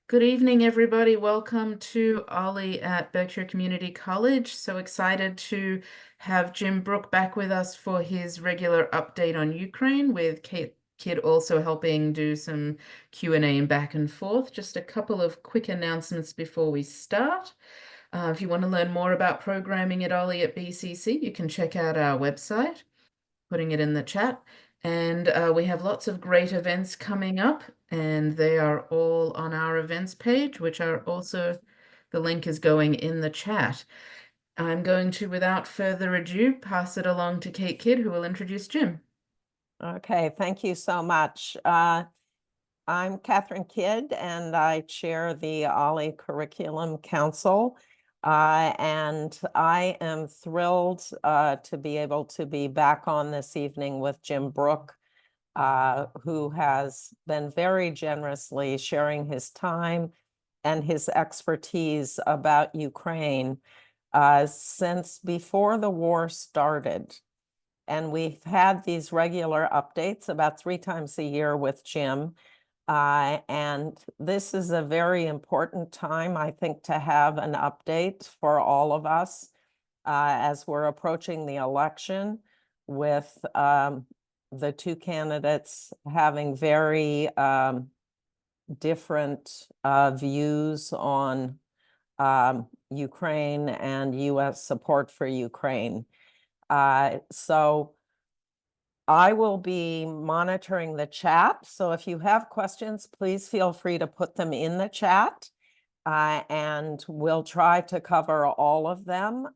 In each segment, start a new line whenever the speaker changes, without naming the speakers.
Good evening, everybody. Welcome to OLLI at Berkshire Community College. So excited to have Jim Brooke back with us for his regular update on Ukraine, with Kid also helping do some Q&A and back and forth. Just a couple of quick announcements before we start. If you want to learn more about programming at OLLI at BCC, you can check out our website, putting it in the chat. And we have lots of great events coming up, and they are all on our events page, which are also, the link is going in the chat. I'm going to, without further ado, pass it along to Kate Kidd, who will introduce Jim.
Okay, thank you so much. I'm Catherine Kidd, and I chair the OLLI Curriculum Council. And I am thrilled to be able to be back on this evening with Jim Brooke, who has been very generously sharing his time and his expertise about Ukraine since before the war started. And we've had these regular updates about 3 times a year with Jim. And this is a very important time, I think, to have an update for all of us as we're approaching the election, with the 2 candidates having very different views on Ukraine and U.S. support for Ukraine. So I will be monitoring the chat. So if you have questions, please feel free to put them in the chat, and we'll try to cover all of them.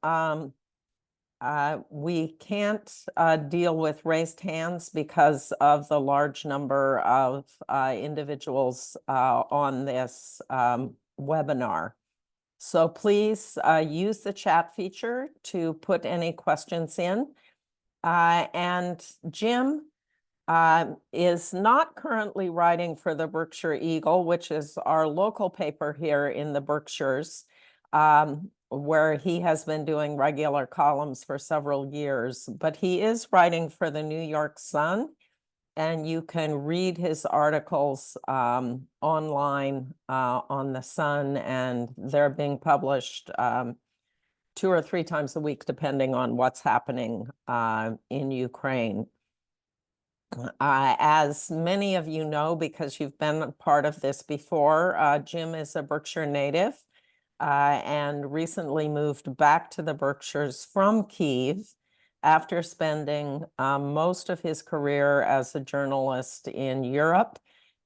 We can't deal with raised hands because of the large number of individuals on this webinar. So please use the chat feature to put any questions in. And Jim is not currently writing for the Berkshire Eagle, which is our local paper here in the Berkshires, where he has been doing regular columns for several years. But he is writing for the New York Sun, and you can read his articles online on the Sun, and they're being published 2 or 3 times a week, depending on what's happening in Ukraine. As many of you know, because you've been a part of this before, Jim is a Berkshire native and recently moved back to the Berkshires from Kyiv after spending most of his career as a journalist in Europe.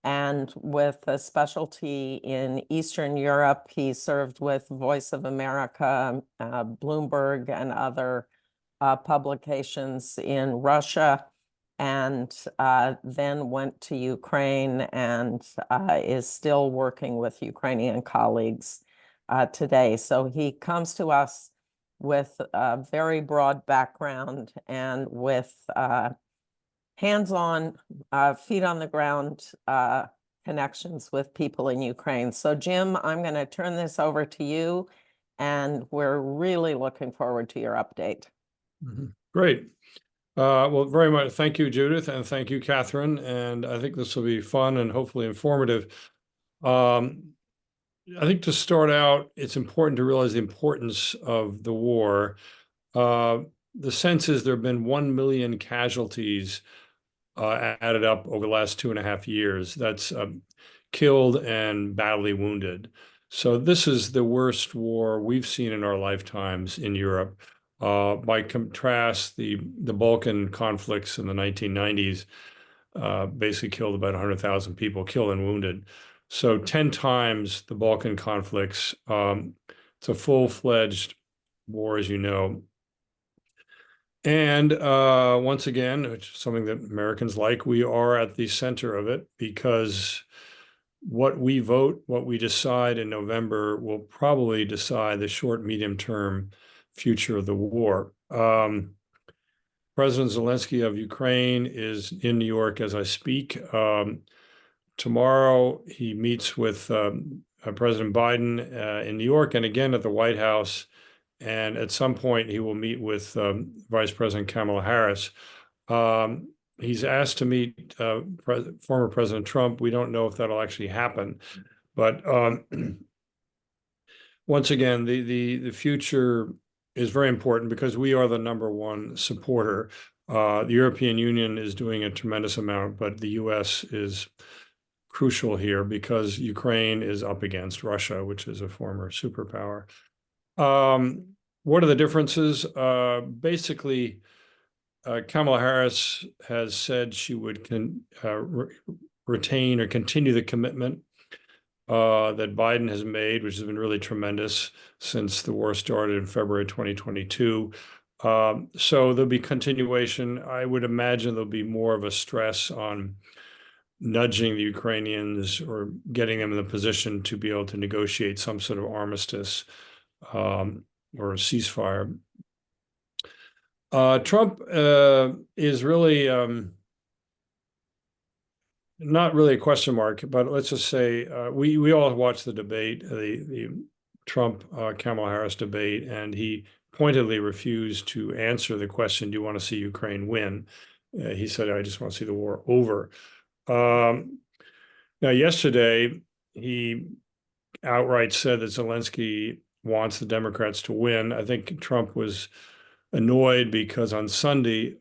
And with a specialty in Eastern Europe, he served with Voice of America, Bloomberg, and other publications in Russia, and then went to Ukraine and is still working with Ukrainian colleagues today. So he comes to us with a very broad background and with hands-on, feet on the ground connections with people in Ukraine. So Jim, I'm going to turn this over to you, and we're really looking forward to your update.
Great. Well, very much. Thank you, Judith, and thank you, Catherine. And I think this will be fun and hopefully informative. I think to start out, it's important to realize the importance of the war. The sense is there have been 1 million casualties added up over the last 2.5 years. That's killed and badly wounded. So this is the worst war we've seen in our lifetimes in Europe. By contrast, the Balkan conflicts in the 1990s basically killed about 100,000 people, killed and wounded. So 10 times the Balkan conflicts. It's a full-fledged war, as you know. And once again, which is something that Americans like, we are at the center of it, because what we vote, what we decide in November will probably decide the short, medium-term future of the war. President Zelensky of Ukraine is in New York as I speak. Tomorrow, he meets with President Biden in New York, and again at the White House. And at some point, he will meet with Vice President Kamala Harris. He's asked to meet former President Trump. We don't know if that'll actually happen. But once again, the future is very important because we are the number one supporter. The European Union is doing a tremendous amount, but the US is crucial here because Ukraine is up against Russia, which is a former superpower. What are the differences? Basically, Kamala Harris has said she would retain or continue the commitment that Biden has made, which has been really tremendous since the war started in February 2022. So there'll be continuation. I would imagine there'll be more of a stress on nudging the Ukrainians or getting them in the position to be able to negotiate some sort of armistice or a ceasefire. Trump is really not really a question mark, but let's just say we all watched the debate, the Trump Kamala Harris debate, and he pointedly refused to answer the question, "Do you want to see Ukraine win?" He said, "I just want to see the war over." Now, yesterday, he outright said that Zelensky wants the Democrats to win. I think Trump was annoyed because on Sunday,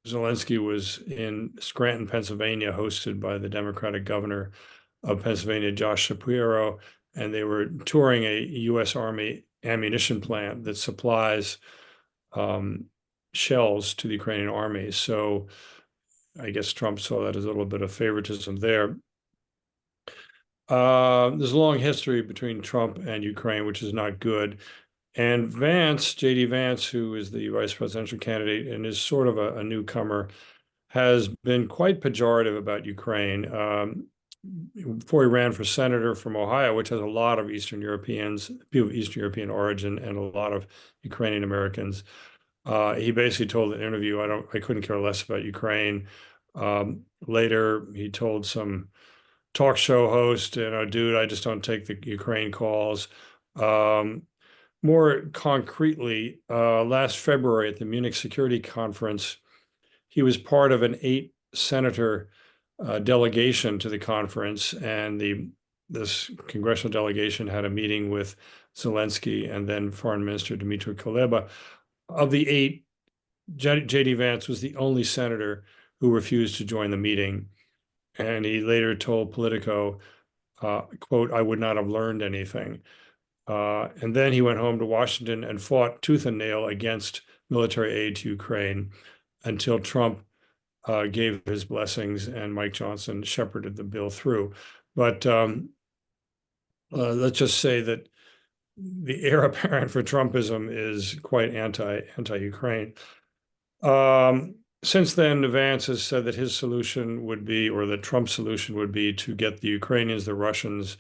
Zelensky was in Scranton, Pennsylvania, hosted by the Democratic governor of Pennsylvania, Josh Shapiro, and they were touring a U.S. Army ammunition plant that supplies shells to the Ukrainian army. So I guess Trump saw that as a little bit of favoritism there. There's a long history between Trump and Ukraine, which is not good. And Vance, J.D. Vance, who is the vice presidential candidate and is sort of a newcomer, has been quite pejorative about Ukraine. Before he ran for senator from Ohio, which has a lot of Eastern Europeans, people of Eastern European origin, and a lot of Ukrainian Americans, he basically told an interview, I couldn't care less about Ukraine. Later, he told some talk show host, dude, I just don't take the Ukraine calls. More concretely, last February at the Munich Security Conference, he was part of an 8-senator delegation to the conference, and this congressional delegation had a meeting with Zelensky and then Foreign Minister Dmytro Kuleba. Of the 8, J.D. Vance was the only senator who refused to join the meeting. And he later told Politico, quote, "I would not have learned anything." And then he went home to Washington and fought tooth and nail against military aid to Ukraine until Trump gave his blessings and Mike Johnson shepherded the bill through. But let's just say that the heir apparent for Trumpism is quite anti-Ukraine. Since then, Vance has said that his solution would be, or the Trump solution would be, to get the Ukrainians, the Russians,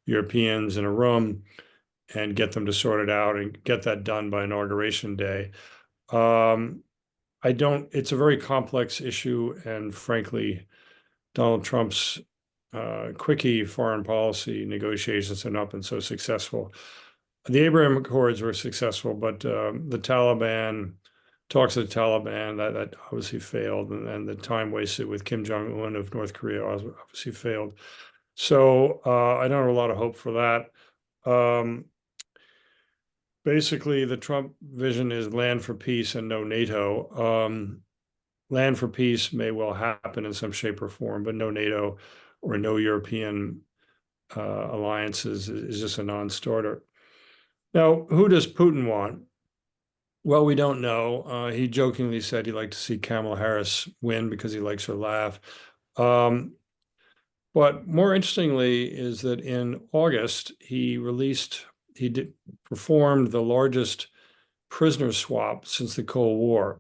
Europeans in a room and get them to sort it out and get that done by Inauguration Day. It's a very complex issue, and frankly, Donald Trump's quickie foreign policy negotiations have not been so successful. The Abraham Accords were successful, but the Taliban, talks of the Taliban, that obviously failed, and the time wasted with Kim Jong-un of North Korea obviously failed. So I don't have a lot of hope for that. Basically, the Trump vision is land for peace and no NATO. Land for peace may well happen in some shape or form, but no NATO or no European alliances is just a non-starter. Now, who does Putin want? Well, we don't know. He jokingly said he'd like to see Kamala Harris win because he likes her laugh. But more interestingly is that in August, he performed the largest prisoner swap since the Cold War.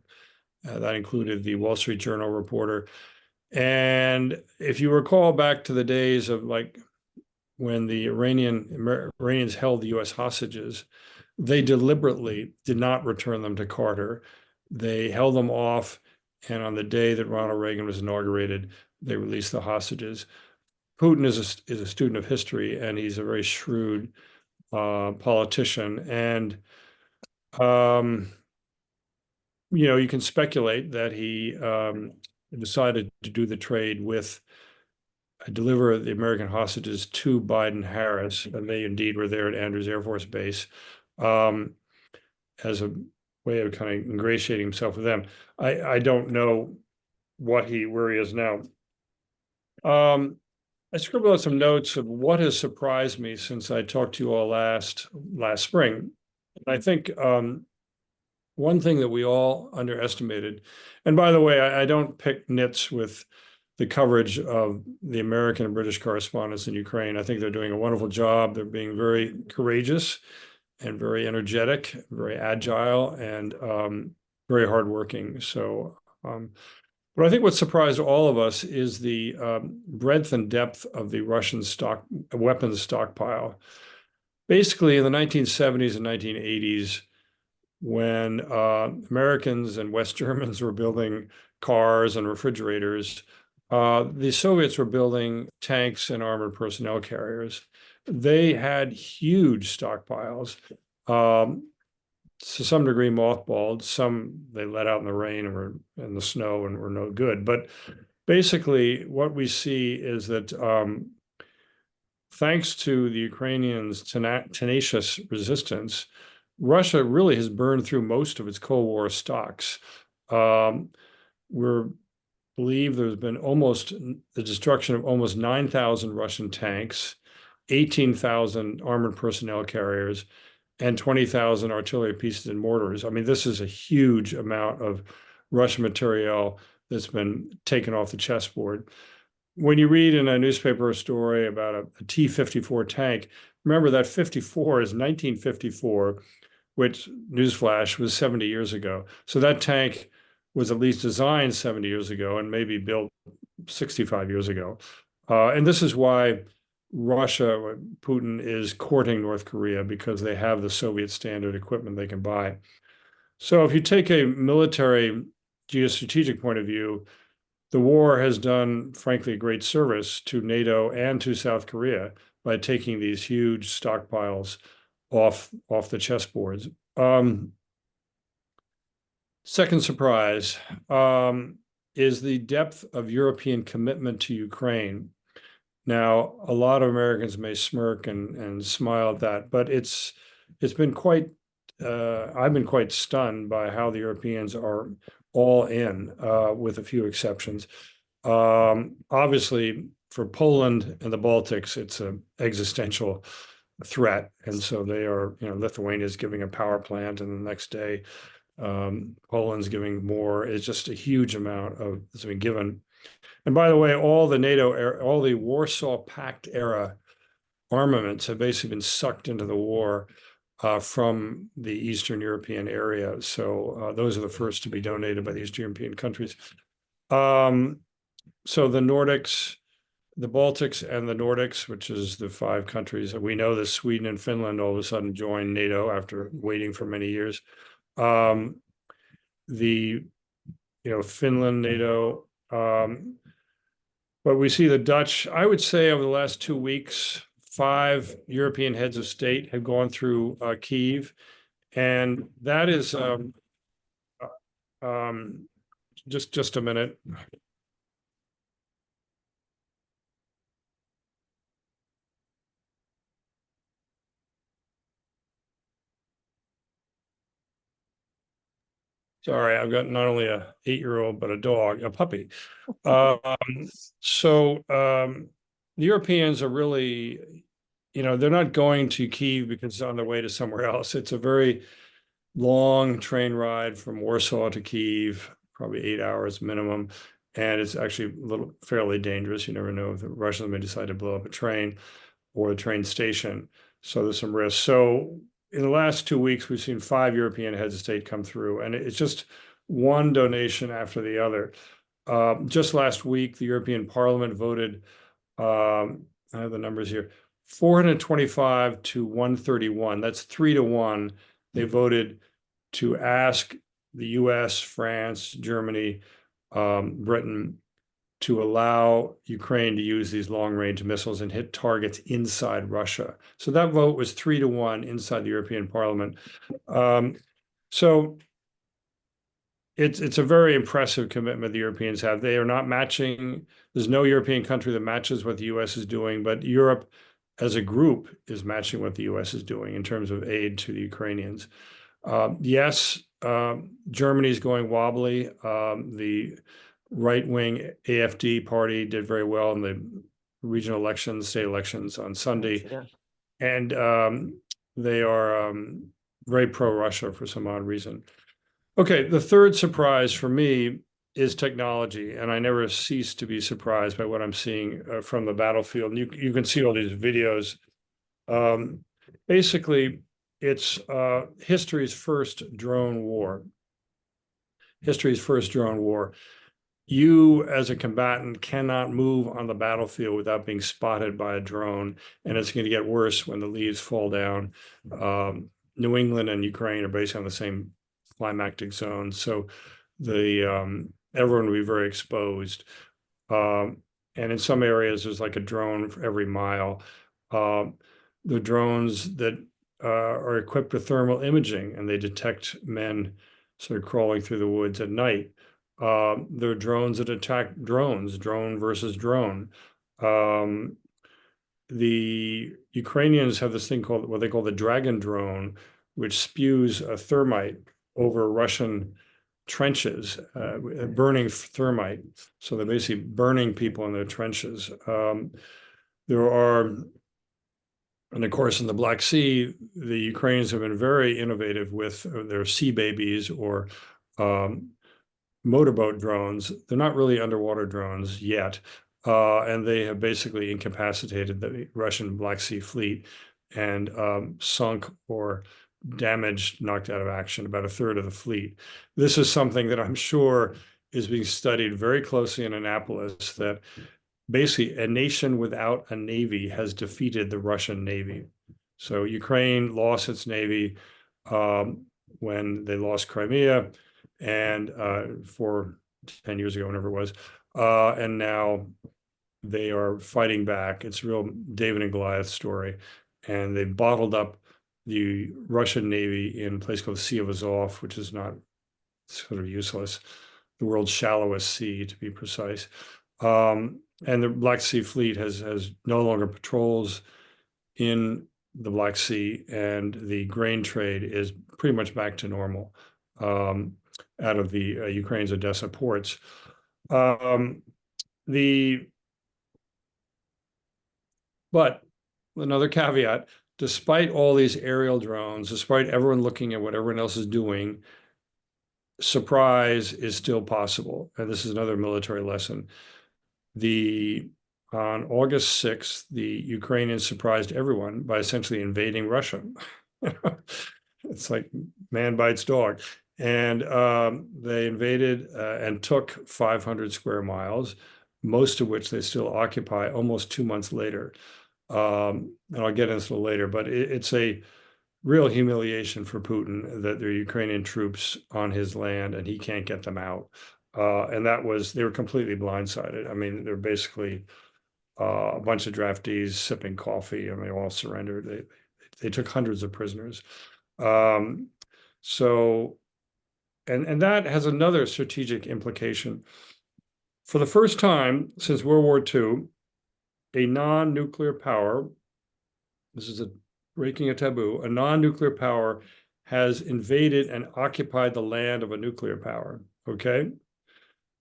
That included the Wall Street Journal reporter. And if you recall back to the days of when the Iranians held the US hostages, they deliberately did not return them to Carter. They held them off, and on the day that Ronald Reagan was inaugurated, they released the hostages. Putin is a student of history, and he's a very shrewd politician. And you can speculate that he decided to do the trade with deliver the American hostages to Biden-Harris, and they indeed were there at Andrews Air Force Base, as a way of kind of ingratiating himself with them. I don't know where he is now. I scribbled out some notes of what has surprised me since I talked to you all last spring. And I think one thing that we all underestimated, and by the way, I don't pick nits with the coverage of the American and British correspondents in Ukraine. I think they're doing a wonderful job. They're being very courageous and very energetic, very agile, and very hardworking. So, but I think what surprised all of us is the breadth and depth of the Russian weapons stockpile. Basically, in the 1970s and 1980s, when Americans and West Germans were building cars and refrigerators, the Soviets were building tanks and armored personnel carriers. They had huge stockpiles, to some degree mothballed. Some they let out in the rain and were in the snow and were no good. But basically, what we see is that thanks to the Ukrainians' tenacious resistance, Russia really has burned through most of its Cold War stocks. We believe there's been almost the destruction of almost 9,000 Russian tanks, 18,000 armored personnel carriers, and 20,000 artillery pieces and mortars. I mean, this is a huge amount of Russian material that's been taken off the chessboard. When you read in a newspaper story about a T-54 tank, remember that 54 is 1954, which, newsflash, was 70 years ago. So that tank was at least designed 70 years ago and maybe built 65 years ago. And this is why Russia, Putin, is courting North Korea, because they have the Soviet standard equipment they can buy. So if you take a military geostrategic point of view, the war has done, frankly, a great service to NATO and to South Korea by taking these huge stockpiles off the chessboards. Second surprise is the depth of European commitment to Ukraine. Now, a lot of Americans may smirk and smile at that, but it's been quite, I've been quite stunned by how the Europeans are all in, with a few exceptions. Obviously, for Poland and the Baltics, it's an existential threat. And so they are, Lithuania's giving a power plant, and the next day, Poland's giving more. It's just a huge amount of that's been given. And by the way, all the Warsaw Pact era armaments have basically been sucked into the war from the Eastern European area. So those are the first to be donated by the Eastern European countries. So the Nordics, the Baltics and the Nordics, which is the 5 countries, we know that Sweden and Finland all of a sudden joined NATO after waiting for many years. Finland, NATO, but we see the Dutch. I would say over the last 2 weeks, 5 European heads of state have gone through Kyiv, and that is just a minute. Sorry, I've got not only a 8-year-old, but a puppy. The Europeans are really, they're not going to Kyiv because it's on their way to somewhere else. It's a very long train ride from Warsaw to Kyiv, probably 8 hours minimum. And it's actually fairly dangerous. You never know if the Russians may decide to blow up a train or a train station. So there's some risk. So in the last 2 weeks, we've seen 5 European heads of state come through, and it's just one donation after the other. Just last week, the European Parliament voted, I have the numbers here, 425 to 131. That's 3 to 1. They voted to ask the US, France, Germany, Britain to allow Ukraine to use these long-range missiles and hit targets inside Russia. So that vote was 3 to 1 inside the European Parliament. So it's a very impressive commitment the Europeans have. They are not matching. There's no European country that matches what the U.S. is doing, but Europe as a group is matching what the U.S. is doing in terms of aid to the Ukrainians. Yes, Germany's going wobbly. The right-wing AfD party did very well in the regional elections, state elections on Sunday,
Yeah.
and they are very pro-Russia for some odd reason. Okay, the third surprise for me is technology, and I never cease to be surprised by what I'm seeing from the battlefield. And you can see all these videos. Basically, it's history's first drone war. History's first drone war. You, as a combatant, cannot move on the battlefield without being spotted by a drone, and it's going to get worse when the leaves fall down. New England and Ukraine are basically on the same climactic zone, so everyone will be very exposed. And in some areas, there's like a drone for every mile. The drones that are equipped with thermal imaging, and they detect men sort of crawling through the woods at night. There are drones that attack drones, drone versus drone. The Ukrainians have this thing called what they call the Dragon drone, which spews a thermite over Russian trenches, burning thermite. So they're basically burning people in their trenches. There are, and of course, in the Black Sea, the Ukrainians have been very innovative with their sea babies or motorboat drones. They're not really underwater drones yet. And they have basically incapacitated the Russian Black Sea fleet and sunk or damaged, knocked out of action about a third of the fleet. This is something that I'm sure is being studied very closely in Annapolis, that basically a nation without a navy has defeated the Russian Navy. So Ukraine lost its navy when they lost Crimea, and for 10 years ago, whenever it was, and now they are fighting back. It's a real David and Goliath story, and they bottled up the Russian Navy in a place called the Sea of Azov, which is not sort of useless, the world's shallowest sea, to be precise. And the Black Sea Fleet has no longer patrols in the Black Sea, and the grain trade is pretty much back to normal out of the Ukraine's Odessa ports. But another caveat, despite all these aerial drones, despite everyone looking at what everyone else is doing, surprise is still possible. And this is another military lesson. On August 6th, the Ukrainians surprised everyone by essentially invading Russia. It's like man bites dog. And they invaded and took 500 square miles, most of which they still occupy almost 2 months later. And I'll get into it later, but it's a real humiliation for Putin that there are Ukrainian troops on his land and he can't get them out. And they were completely blindsided. I mean, they're basically a bunch of draftees sipping coffee, and they all surrendered. They took hundreds of prisoners. So, and that has another strategic implication. For the first time since World War II, a non-nuclear power, this is breaking a taboo, a non-nuclear power has invaded and occupied the land of a nuclear power, okay?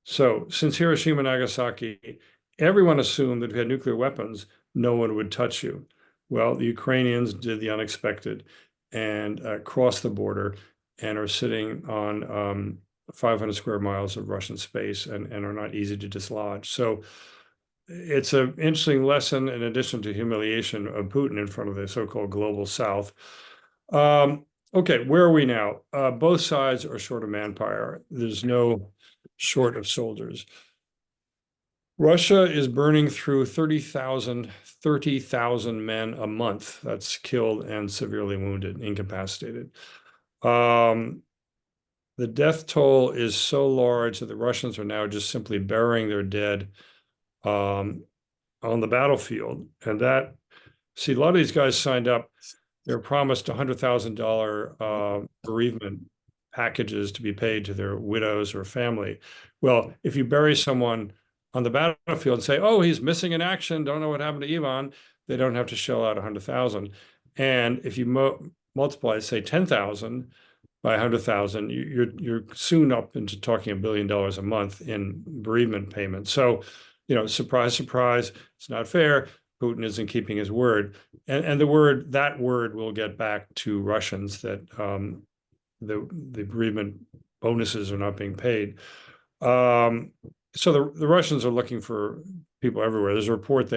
So since Hiroshima and Nagasaki, everyone assumed that if you had nuclear weapons, no one would touch you. Well, the Ukrainians did the unexpected and crossed the border and are sitting on 500 square miles of Russian space and are not easy to dislodge. So it's an interesting lesson, in addition to humiliation of Putin in front of the so-called global South. Okay, where are we now? Both sides are short of manpower. There's no short of soldiers. Russia is burning through 30,000 men a month. That's killed and severely wounded, incapacitated. The death toll is so large that the Russians are now just simply burying their dead on the battlefield. And see, a lot of these guys signed up. They're promised $100,000 bereavement packages to be paid to their widows or family. Well, if you bury someone on the battlefield and say, "Oh, he's missing in action, don't know what happened to Ivan," they don't have to shell out 100,000. And if you multiply, say, 10,000 by 100,000, you're soon up into talking $1 billion a month in bereavement payments. So, surprise, surprise, it's not fair. Putin isn't keeping his word, and that word will get back to Russians that the bereavement bonuses are not being paid. So the Russians are looking for people everywhere. There's a report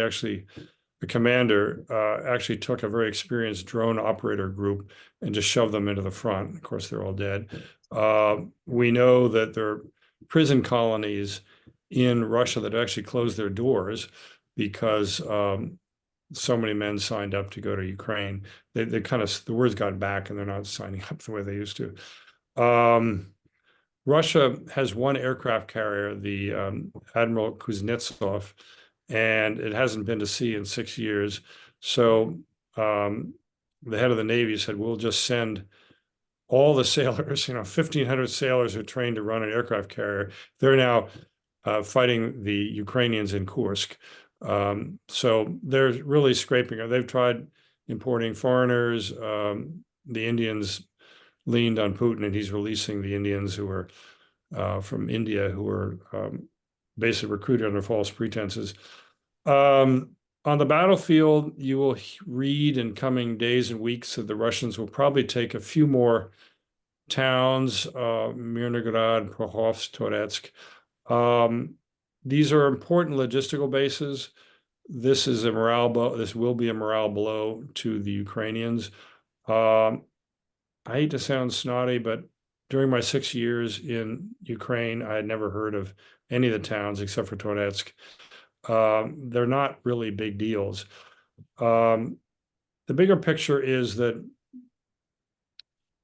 the commander actually took a very experienced drone operator group and just shoved them into the front. Of course, they're all dead. We know that there are prison colonies in Russia that actually closed their doors because so many men signed up to go to Ukraine. The word's gotten back and they're not signing up the way they used to. Russia has one aircraft carrier, the Admiral Kuznetsov, and it hasn't been to sea in 6 years. So the head of the Navy said, we'll just send all the sailers, 1,500 sailors who are trained to run an aircraft carrier. They're now fighting the Ukrainians in Kursk. So they're really scraping. They've tried importing foreigners. The Indians leaned on Putin, and he's releasing the Indians who are from India, who were basically recruited under false pretenses. On the battlefield, you will read in coming days and weeks that the Russians will probably take a few more towns, Mirnograd, Prohovsk, Toretsk. These are important logistical bases. This is a morale blow. This will be a morale blow to the Ukrainians. I hate to sound snotty, but during my 6 years in Ukraine, I had never heard of any of the towns except for Toretsk. They're not really big deals. The bigger picture is that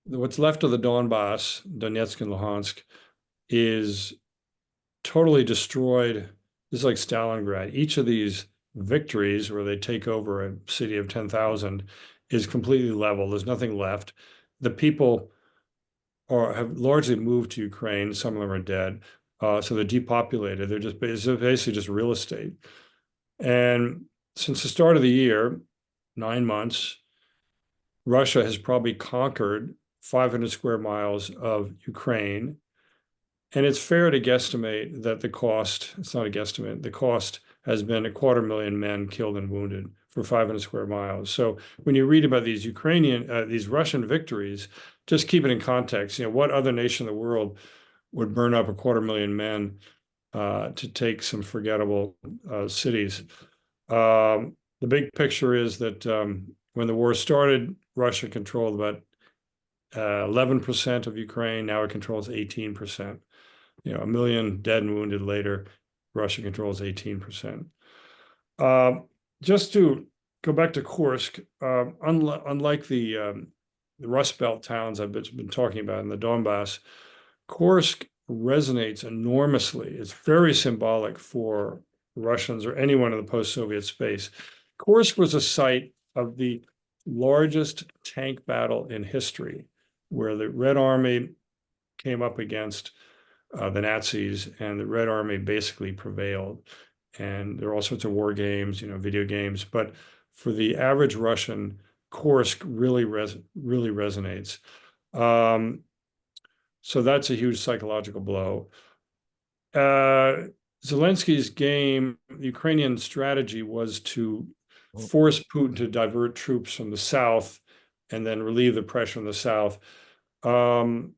what's left of the Donbass, Donetsk and Luhansk, is totally destroyed. This is like Stalingrad. Each of these victories where they take over a city of 10,000 is completely level. There's nothing left. The people have largely moved to Ukraine. Some of them are dead. So they're depopulated. It's basically just real estate. And since the start of the year, 9 months, Russia has probably conquered 500 square miles of Ukraine. And it's fair to guesstimate that it's not a guesstimate, the cost has been 250,000 men killed and wounded for 500 square miles. So when you read about these these Russian victories, just keep it in context. What other nation in the world would burn up 250,000 men to take some forgettable cities? The big picture is that when the war started, Russia controlled about 11% of Ukraine. Now it controls 18%. 1 million dead and wounded later, Russia controls 18%. Just to go back to Kursk, unlike the Rust Belt towns I've been talking about in the Donbass, Kursk resonates enormously. It's very symbolic for Russians or anyone in the post-Soviet space. Kursk was a site of the largest tank battle in history, where the Red Army came up against the Nazis, and the Red Army basically prevailed. And there are all sorts of war games, video games, but for the average Russian, Kursk really resonates. So that's a huge psychological blow. Zelensky's game, the Ukrainian strategy was to force Putin to divert troops from the south and then relieve the pressure on the south. Putin,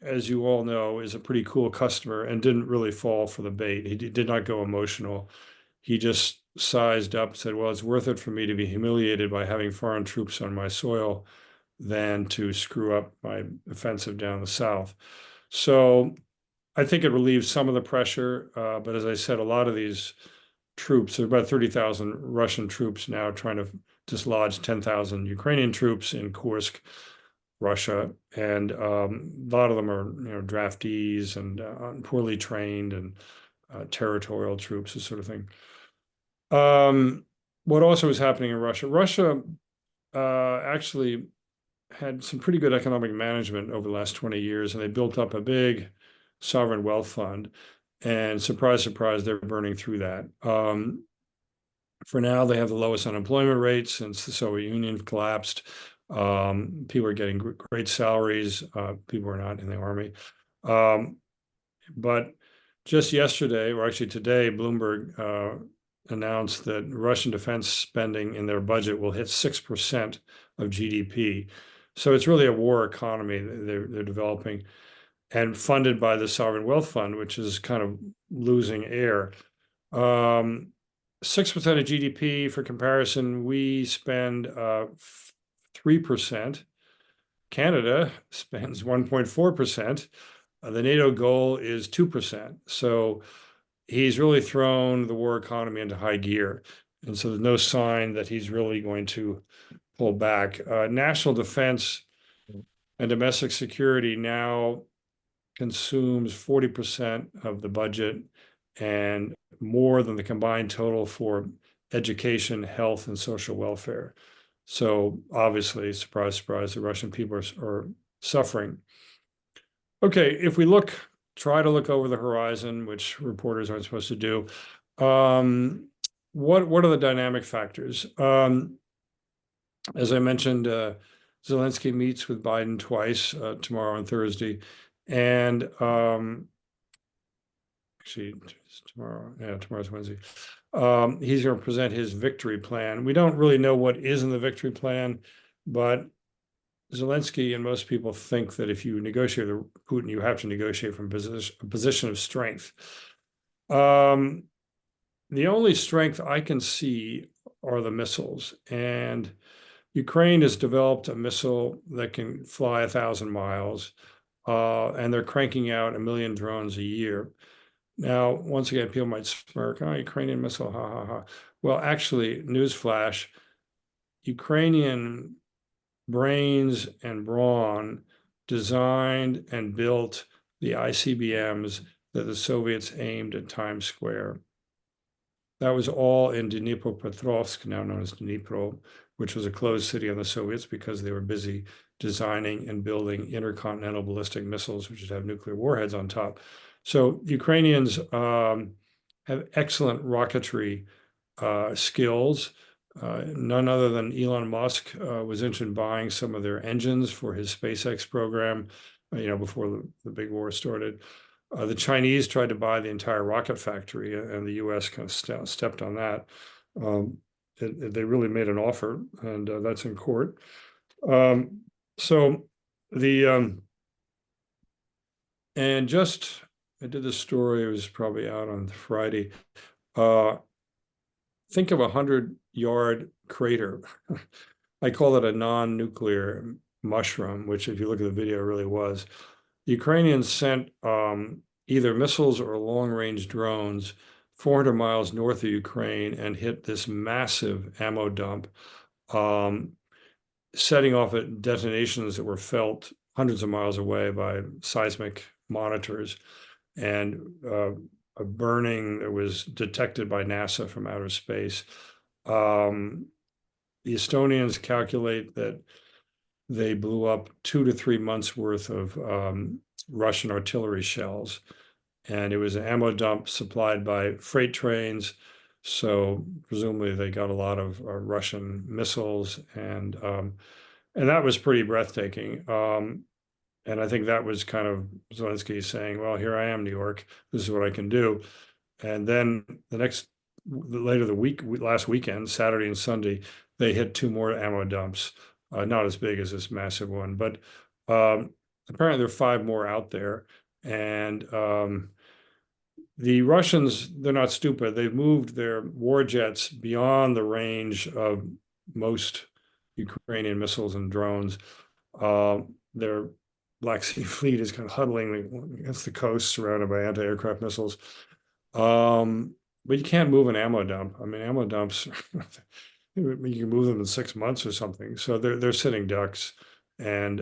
as you all know, is a pretty cool customer and didn't really fall for the bait. He did not go emotional. He just sized up, said, well, it's worth it for me to be humiliated by having foreign troops on my soil than to screw up my offensive down the south. So I think it relieves some of the pressure. But as I said, a lot of these troops, there are about 30,000 Russian troops now trying to dislodge 10,000 Ukrainian troops in Kursk, Russia, and a lot of them are draftees and poorly trained and territorial troops, this sort of thing. What also is happening in Russia? Russia actually had some pretty good economic management over the last 20 years, and they built up a big sovereign wealth fund. And surprise, surprise, they're burning through that. For now, they have the lowest unemployment rate since the Soviet Union collapsed. People are getting great salaries. People are not in the army. But just yesterday, or actually today, Bloomberg announced that Russian defense spending in their budget will hit 6% of GDP. So it's really a war economy they're developing, and funded by the Sovereign Wealth Fund, which is kind of losing air. 6% of GDP, for comparison, we spend 3%. Canada spends 1.4%. The NATO goal is 2%. So he's really thrown the war economy into high gear. And so there's no sign that he's really going to pull back. National defense and domestic security now consumes 40% of the budget and more than the combined total for education, health, and social welfare. So obviously, surprise, surprise, the Russian people are suffering. Okay, if we try to look over the horizon, which reporters aren't supposed to do, what are the dynamic factors? As I mentioned, Zelensky meets with Biden twice, tomorrow and Thursday, and actually tomorrow's Wednesday. He's going to present his victory plan. We don't really know what is in the victory plan, but Zelensky and most people think that if you negotiate with Putin, you have to negotiate from a position of strength. The only strength I can see are the missiles, and Ukraine has developed a missile that can fly 1,000 miles, and they're cranking out 1 million drones a year. Now, once again, people might smirk, oh, Ukrainian missile, ha, ha, ha. Well, actually, newsflash, Ukrainian brains and brawn designed and built the ICBMs that the Soviets aimed at Times Square. That was all in Dnipropetrovsk, now known as Dnipro, which was a closed city on the Soviets because they were busy designing and building intercontinental ballistic missiles, which would have nuclear warheads on top. So Ukrainians have excellent rocketry skills. None other than Elon Musk was interested in buying some of their engines for his SpaceX program, before the big war started. The Chinese tried to buy the entire rocket factory, and the U.S. kind of stepped on that. They really made an offer, and that's in court. I did this story, it was probably out on Friday. Think of a 100-yard crater. I call it a non-nuclear mushroom, which if you look at the video, really was. The Ukrainians sent either missiles or long-range drones 400 miles north of Ukraine and hit this massive ammo dump, setting off at detonations that were felt hundreds of miles away by seismic monitors, and a burning that was detected by NASA from outer space. The Estonians calculate that they blew up 2 to 3 months worth of Russian artillery shells. And it was an ammo dump supplied by freight trains. So presumably they got a lot of Russian missiles, and that was pretty breathtaking. And I think that was kind of Zelensky saying, well, here I am, New York, this is what I can do. And then last weekend, Saturday and Sunday, they hit 2 more ammo dumps, not as big as this massive one, but apparently there are 5 more out there. And the Russians, they're not stupid. They've moved their war jets beyond the range of most Ukrainian missiles and drones. Their Black Sea Fleet is kind of huddling against the coast, surrounded by anti-aircraft missiles. But you can't move an ammo dump. I mean, ammo dumps, you can move them in 6 months or something. So they're sitting ducks. And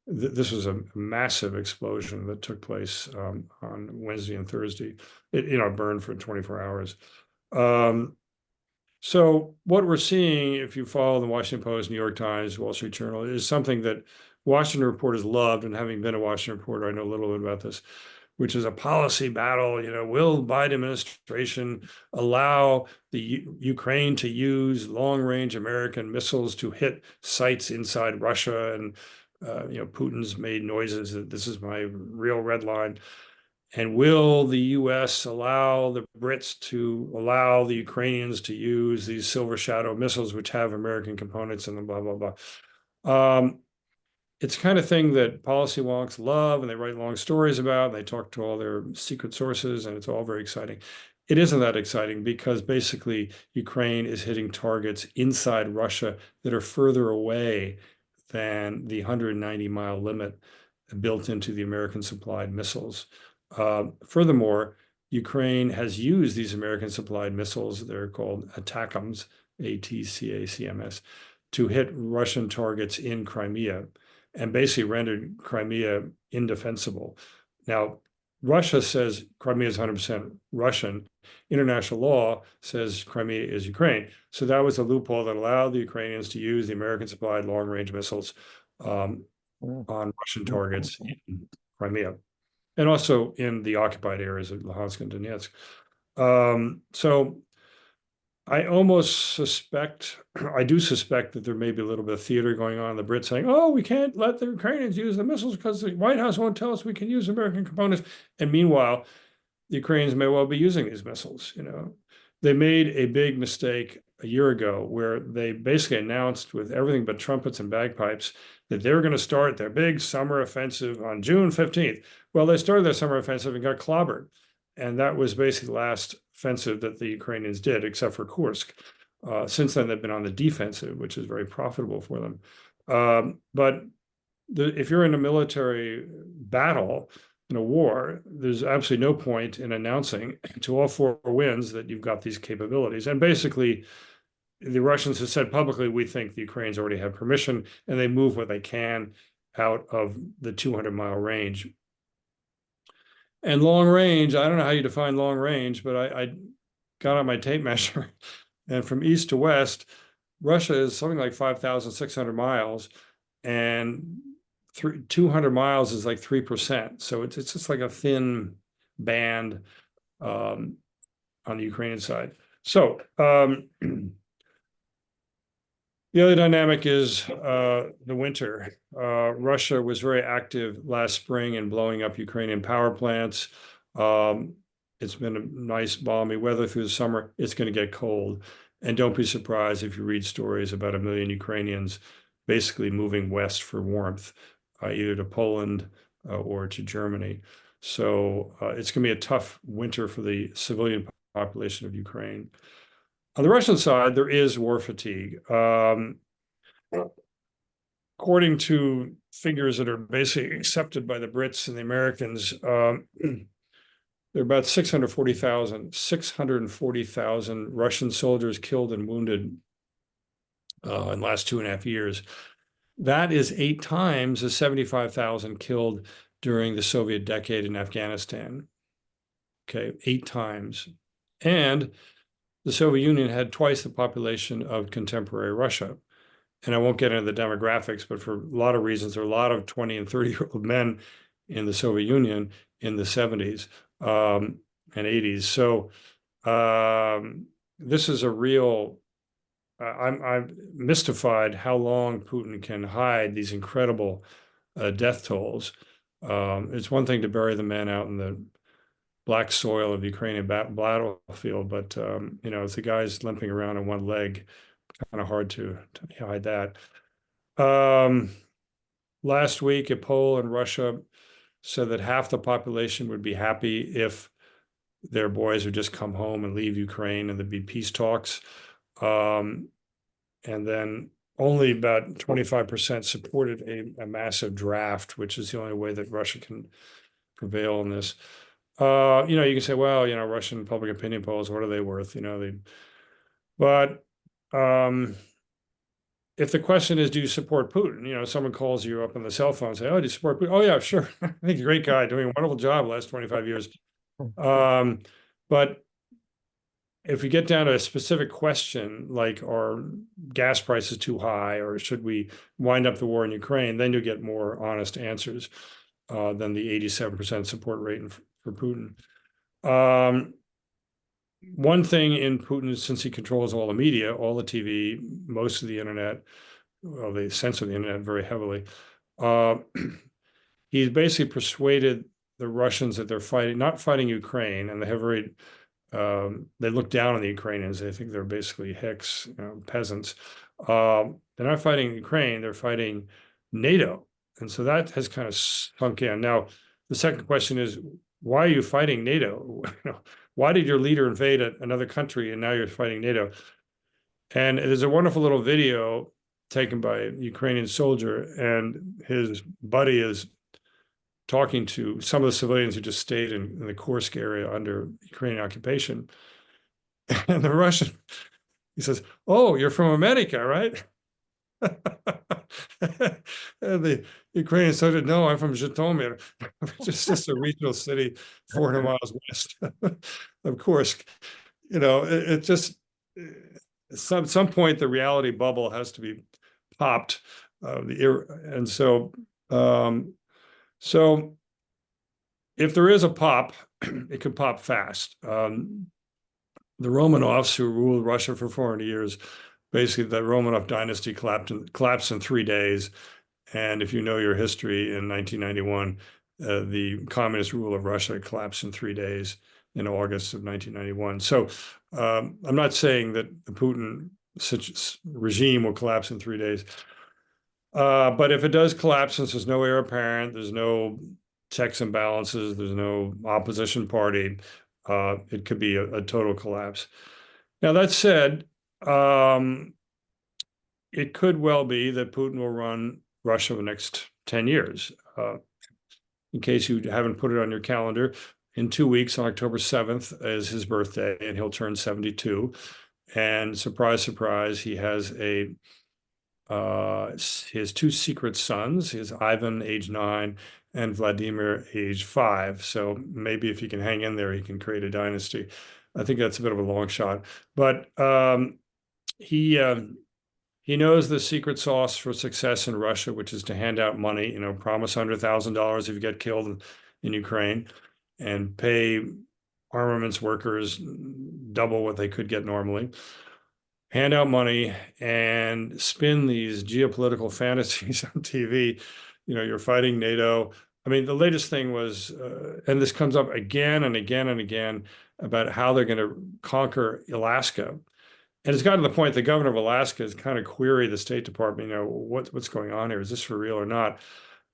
this was a massive explosion that took place on Wednesday and Thursday. It burned for 24 hours. So what we're seeing, if you follow the Washington Post, New York Times, Wall Street Journal, is something that Washington reporters loved, and having been a Washington reporter, I know a little bit about this, which is a policy battle. Will Biden administration allow the Ukraine to use long-range American missiles to hit sites inside Russia? And Putin's made noises that this is my real red line. And will the US allow the Brits to allow the Ukrainians to use these Silver Shadow missiles, which have American components in them, blah, blah, blah. It's the kind of thing that policy wonks love, and they write long stories about, and they talk to all their secret sources, and it's all very exciting. It isn't that exciting because basically Ukraine is hitting targets inside Russia that are further away than the 190-mile limit built into the American supplied missiles. Furthermore, Ukraine has used these American supplied missiles, they're called ATACMS, ATCACMS, to hit Russian targets in Crimea and basically rendered Crimea indefensible. Now, Russia says Crimea is 100% Russian. International law says Crimea is Ukraine. So that was a loophole that allowed the Ukrainians to use the American supplied long-range missiles on Russian targets in Crimea, and also in the occupied areas of Luhansk and Donetsk. So I do suspect that there may be a little bit of theater going on. The Brits saying, oh, we can't let the Ukrainians use the missiles because the White House won't tell us we can use American components. And meanwhile, the Ukrainians may well be using these missiles. They made a big mistake a year ago where they basically announced with everything but trumpets and bagpipes that they were going to start their big summer offensive on June 15th. Well, they started their summer offensive and got clobbered. And that was basically the last offensive that the Ukrainians did, except for Kursk. Since then, they've been on the defensive, which is very profitable for them. But if you're in a military battle, in a war, there's absolutely no point in announcing to all four winds that you've got these capabilities. And basically, the Russians have said publicly, we think the Ukrainians already have permission, and they move what they can out of the 200-mile range. And long range, I don't know how you define long range, but I got on my tape measure, and from east to west, Russia is something like 5,600 miles, and 200 miles is like 3%. So it's just like a thin band on the Ukrainian side. So the other dynamic is the winter. Russia was very active last spring in blowing up Ukrainian power plants. It's been a nice balmy weather through the summer. It's going to get cold. And don't be surprised if you read stories about 1 million Ukrainians basically moving west for warmth, either to Poland or to Germany. So it's going to be a tough winter for the civilian population of Ukraine. On the Russian side, there is war fatigue. According to figures that are basically accepted by the Brits and the Americans, there are about 640,000 Russian soldiers killed and wounded in the last 2.5 years. That is 8 times the 75,000 killed during the Soviet decade in Afghanistan. Okay, 8 times. And the Soviet Union had twice the population of contemporary Russia. And I won't get into the demographics, but for a lot of reasons, there are a lot of 20 and 30-year-old men in the Soviet Union in the 70s and 80s. So this is a real, I'm mystified how long Putin can hide these incredible death tolls. It's one thing to bury the men out in the black soil of the Ukrainian battlefield, but if the guy's limping around on one leg, kind of hard to hide that. Last week, a poll in Russia said that half the population would be happy if their boys would just come home and leave Ukraine and there'd be peace talks. And then only about 25% supported a massive draft, which is the only way that Russia can prevail in this. You can say, well, Russian public opinion polls, what are they worth? But if the question is, do you support Putin? Someone calls you up on the cell phone and say, oh, do you support Putin? Oh, yeah, sure. I think he's a great guy doing a wonderful job the last 25 years. But if we get down to a specific question, like are gas prices too high, or should we wind up the war in Ukraine, then you'll get more honest answers than the 87% support rate for Putin. One thing in Putin, since he controls all the media, all the TV, most of the internet, well, they censor the internet very heavily. He's basically persuaded the Russians that they're fighting, not fighting Ukraine, and they have very, they look down on the Ukrainians. They think they're basically hicks, peasants. They're not fighting Ukraine, they're fighting NATO. And so that has kind of sunk in. Now, the second question is, why are you fighting NATO? Why did your leader invade another country and now you're fighting NATO? And there's a wonderful little video taken by a Ukrainian soldier, and his buddy is talking to some of the civilians who just stayed in the Kursk area under Ukrainian occupation. And the Russian, he says, "Oh, you're from America, right?" And the Ukrainian soldier, "No, I'm from Zhytomyr," just a regional city 400 miles west of Kursk. It just, some point the reality bubble has to be popped. And so if there is a pop, it could pop fast. The Romanovs, who ruled Russia for 400 years, basically the Romanov dynasty collapsed in 3 days. And if you know your history, in 1991, the communist rule of Russia collapsed in 3 days in August of 1991. So I'm not saying that the Putin regime will collapse in 3 days. But if it does collapse, since there's no heir apparent, there's no checks and balances, there's no opposition party, it could be a total collapse. Now, that said, it could well be that Putin will run Russia for the next 10 years. In case you haven't put it on your calendar, in 2 weeks, on October 7th, is his birthday, and he'll turn 72. And surprise, surprise, he has his 2 secret sons, his Ivan, age 9, and Vladimir, age 5. So maybe if he can hang in there, he can create a dynasty. I think that's a bit of a long shot. But he knows the secret sauce for success in Russia, which is to hand out money, promise $100,000 if you get killed in Ukraine, and pay armaments workers double what they could get normally. Hand out money and spin these geopolitical fantasies on TV. You're fighting NATO. I mean, the latest thing was, and this comes up again and again and again, about how they're going to conquer Alaska. And it's gotten to the point the governor of Alaska has kind of queried the State Department, what's going on here? Is this for real or not?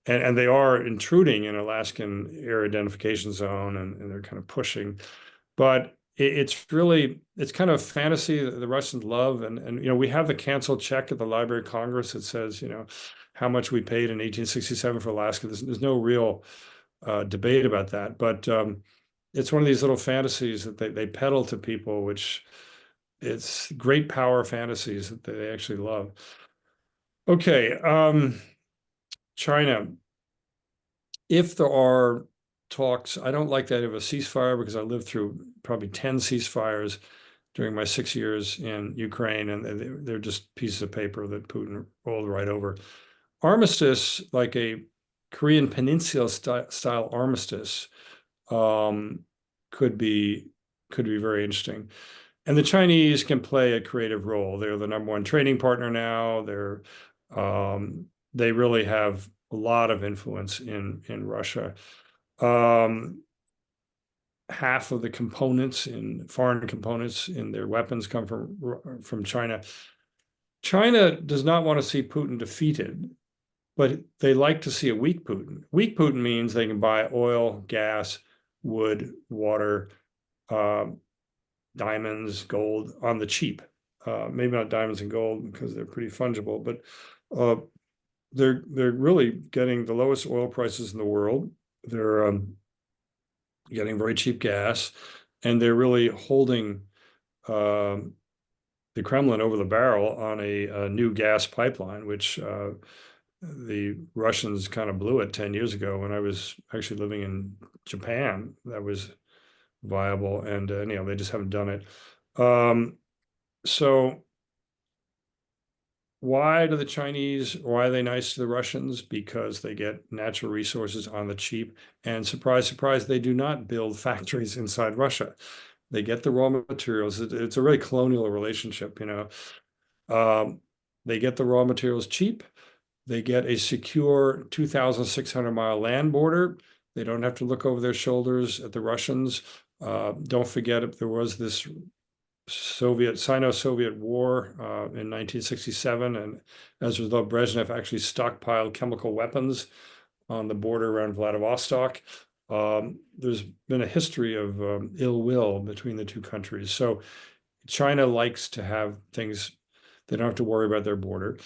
And they are intruding in Alaskan air identification zone, and they're kind of pushing. But it's kind of fantasy that the Russians love. And we have the canceled check at the Library of Congress that says, how much we paid in 1867 for Alaska. There's no real debate about that. But it's one of these little fantasies that they peddle to people, which it's great power fantasies that they actually love. Okay, China. If there are talks, I don't like that of a ceasefire, because I lived through probably 10 ceasefires during my 6 years in Ukraine, and they're just pieces of paper that Putin rolled right over. Armistice, like a Korean Peninsula style armistice, could be very interesting. And the Chinese can play a creative role. They're the #1 trading partner now. They really have a lot of influence in Russia. Half of the foreign components in their weapons come from China. China does not want to see Putin defeated, but they like to see a weak Putin. Weak Putin means they can buy oil, gas, wood, water, diamonds, gold on the cheap. Maybe not diamonds and gold because they're pretty fungible, but they're really getting the lowest oil prices in the world. They're getting very cheap gas, and they're really holding the Kremlin over the barrel on a new gas pipeline, which the Russians kind of blew it 10 years ago when I was actually living in Japan. That was viable, and they just haven't done it. So why are they nice to the Russians? Because they get natural resources on the cheap. And surprise, surprise, they do not build factories inside Russia. They get the raw materials. It's a really colonial relationship, you know. They get the raw materials cheap. They get a secure 2,600-mile land border. They don't have to look over their shoulders at the Russians. Don't forget, if there was this Sino-Soviet war in 1967, and as a result, Brezhnev actually stockpiled chemical weapons on the border around Vladivostok. There's been a history of ill will between the two countries. So China likes to have things, they don't have to worry about their border.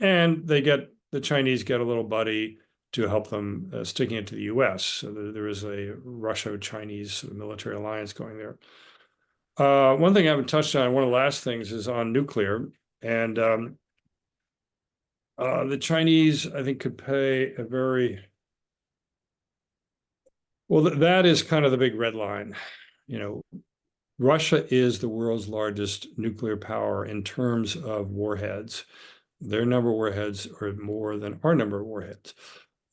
And the Chinese get a little buddy to help them sticking it to the US. So there is a Russo-Chinese military alliance going there. One thing I haven't touched on, one of the last things, is on nuclear. And the Chinese, I think, could pay a very, well, that is kind of the big red line. You know, Russia is the world's largest nuclear power in terms of warheads. Their number of warheads are more than our number of warheads.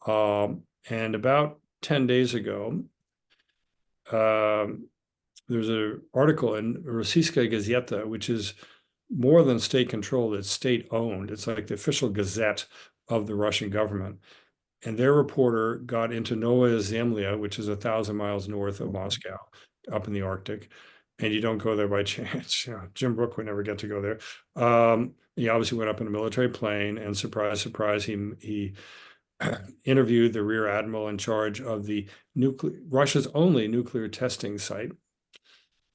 And about 10 days ago, there's an article in Rossiyskaya Gazeta, which is more than state controlled, it's state owned. It's like the official gazette of the Russian government. And their reporter got into Novaya Zemlya, which is 1,000 miles north of Moscow, up in the Arctic. And you don't go there by chance. You know, Jim Brooke would never get to go there. He obviously went up in a military plane, and surprise, surprise, he interviewed the rear admiral in charge of the Russia's only nuclear testing site.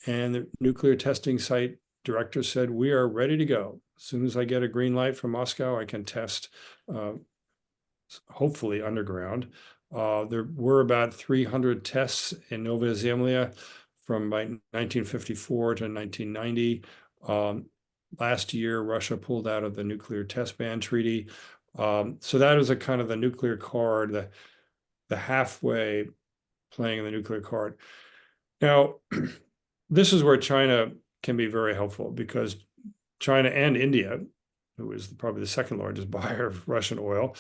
And the nuclear testing site director said, "We are ready to go. As soon as I get a green light from Moscow, I can test, hopefully underground." There were about 300 tests in Novaya Zemlya from 1954 to 1990. Last year, Russia pulled out of the nuclear test ban treaty. So that is a kind of the nuclear card, the halfway playing the nuclear card. Now, this is where China can be very helpful, because China and India, who is probably the second largest buyer of Russian oil,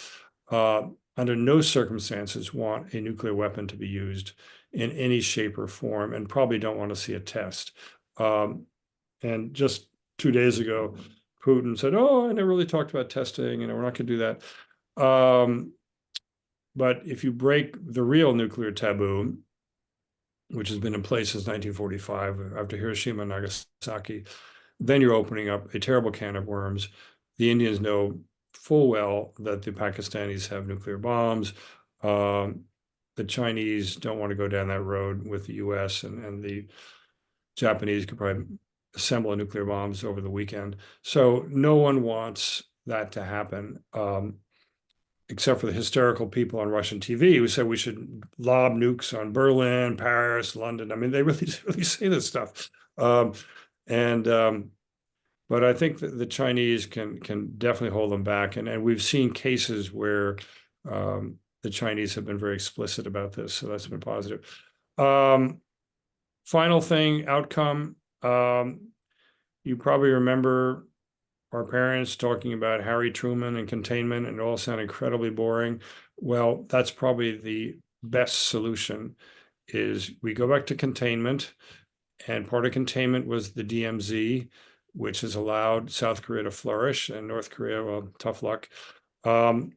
under no circumstances want a nuclear weapon to be used in any shape or form, and probably don't want to see a test. And just 2 days ago, Putin said, "Oh, I never really talked about testing, we're not going to do that." But if you break the real nuclear taboo, which has been in place since 1945, after Hiroshima and Nagasaki, then you're opening up a terrible can of worms. The Indians know full well that the Pakistanis have nuclear bombs. The Chinese don't want to go down that road with the US, and the Japanese could probably assemble nuclear bombs over the weekend. So no one wants that to happen, except for the hysterical people on Russian TV who said we should lob nukes on Berlin, Paris, London. I mean, they really say this stuff. But I think that the Chinese can definitely hold them back. And we've seen cases where the Chinese have been very explicit about this. So that's been positive. Final thing, outcome. You probably remember our parents talking about Harry Truman and containment, and it all sounded incredibly boring. Well, that's probably the best solution, is we go back to containment. And part of containment was the DMZ, which has allowed South Korea to flourish, and North Korea, well, tough luck. That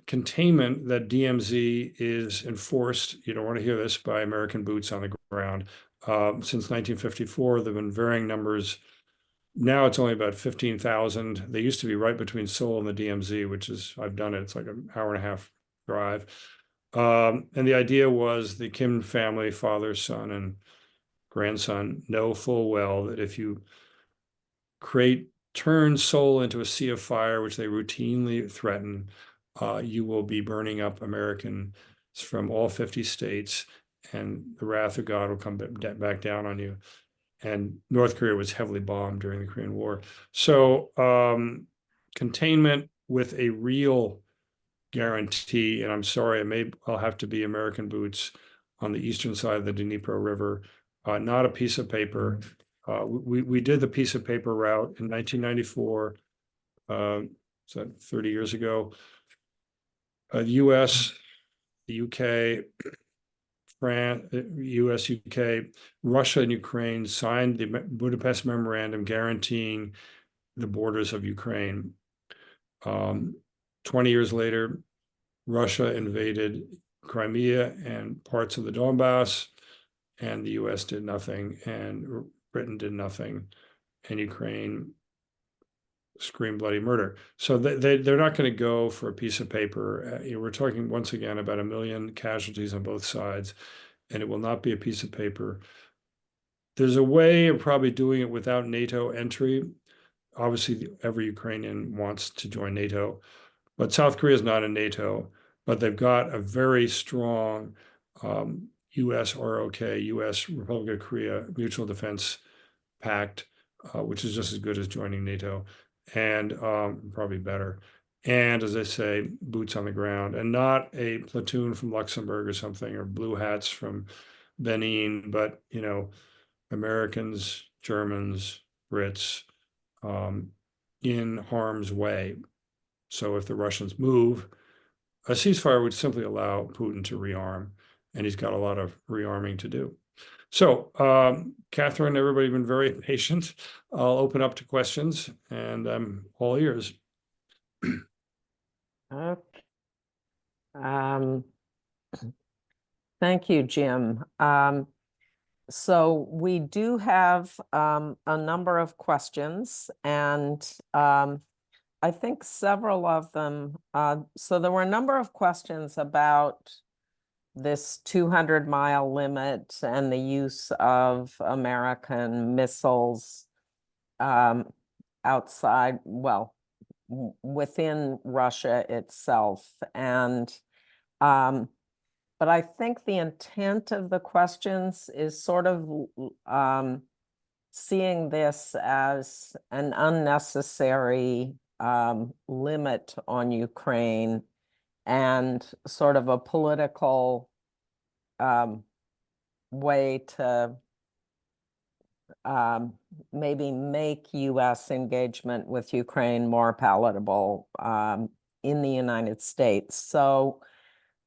containment, that DMZ, is enforced, you don't want to hear this, by American boots on the ground. Since 1954, there have been varying numbers. Now it's only about 15,000. They used to be right between Seoul and the DMZ, which is, I've done it, it's like an hour and a half drive. And the idea was the Kim family, father, son, and grandson, know full well that if you turn Seoul into a sea of fire, which they routinely threaten, you will be burning up Americans from all 50 states, and the wrath of God will come back down on you. And North Korea was heavily bombed during the Korean War. So containment with a real guarantee, and I'm sorry, I'll have to be American boots on the eastern side of the Dnipro River, not a piece of paper. We did the piece of paper route in 1994, so 30 years ago. The U.S., the U.K., France, U.S., U.K., Russia, and Ukraine signed the Budapest Memorandum guaranteeing the borders of Ukraine. 20 years later, Russia invaded Crimea and parts of the Donbass, and the U.S. did nothing, and Britain did nothing, and Ukraine screamed bloody murder. So they're not going to go for a piece of paper. We're talking once again about 1 million casualties on both sides, and it will not be a piece of paper. There's a way of probably doing it without NATO entry. Obviously, every Ukrainian wants to join NATO, but South Korea is not in NATO, but they've got a very strong U.S. ROK, U.S. Republic of Korea Mutual Defense Pact, which is just as good as joining NATO, and probably better. And as I say, boots on the ground, and not a platoon from Luxembourg or something, or blue hats from Benin, but Americans, Germans, Brits in harm's way. So if the Russians move, a ceasefire would simply allow Putin to rearm, and he's got a lot of rearming to do. So, Catherine, everybody's been very patient. I'll open up to questions, and I'm all ears.
Okay. Thank you, Jim. So we do have a number of questions, and I think several of them. So there were a number of questions about this 200-mile limit and the use of American missiles outside, well, within Russia itself. And but I think the intent of the questions is sort of seeing this as an unnecessary limit on Ukraine and sort of a political way to maybe make U.S. engagement with Ukraine more palatable in the United States. So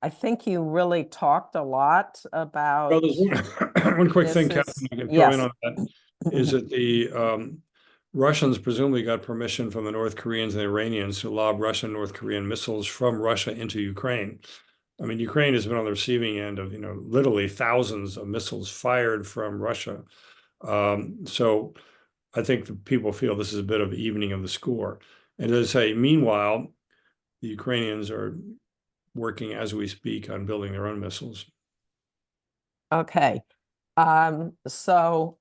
I think you really talked a lot about.
Well, there's one quick thing, Catherine, I can throw in on that, is that the Russians presumably got permission from the North Koreans and the Iranians to lob Russian, North Korean missiles from Russia into Ukraine. I mean, Ukraine has been on the receiving end of, literally thousands of missiles fired from Russia. So I think the people feel this is a bit of evening of the score. And as I say, meanwhile, the Ukrainians are working as we speak on building their own missiles.
Okay. So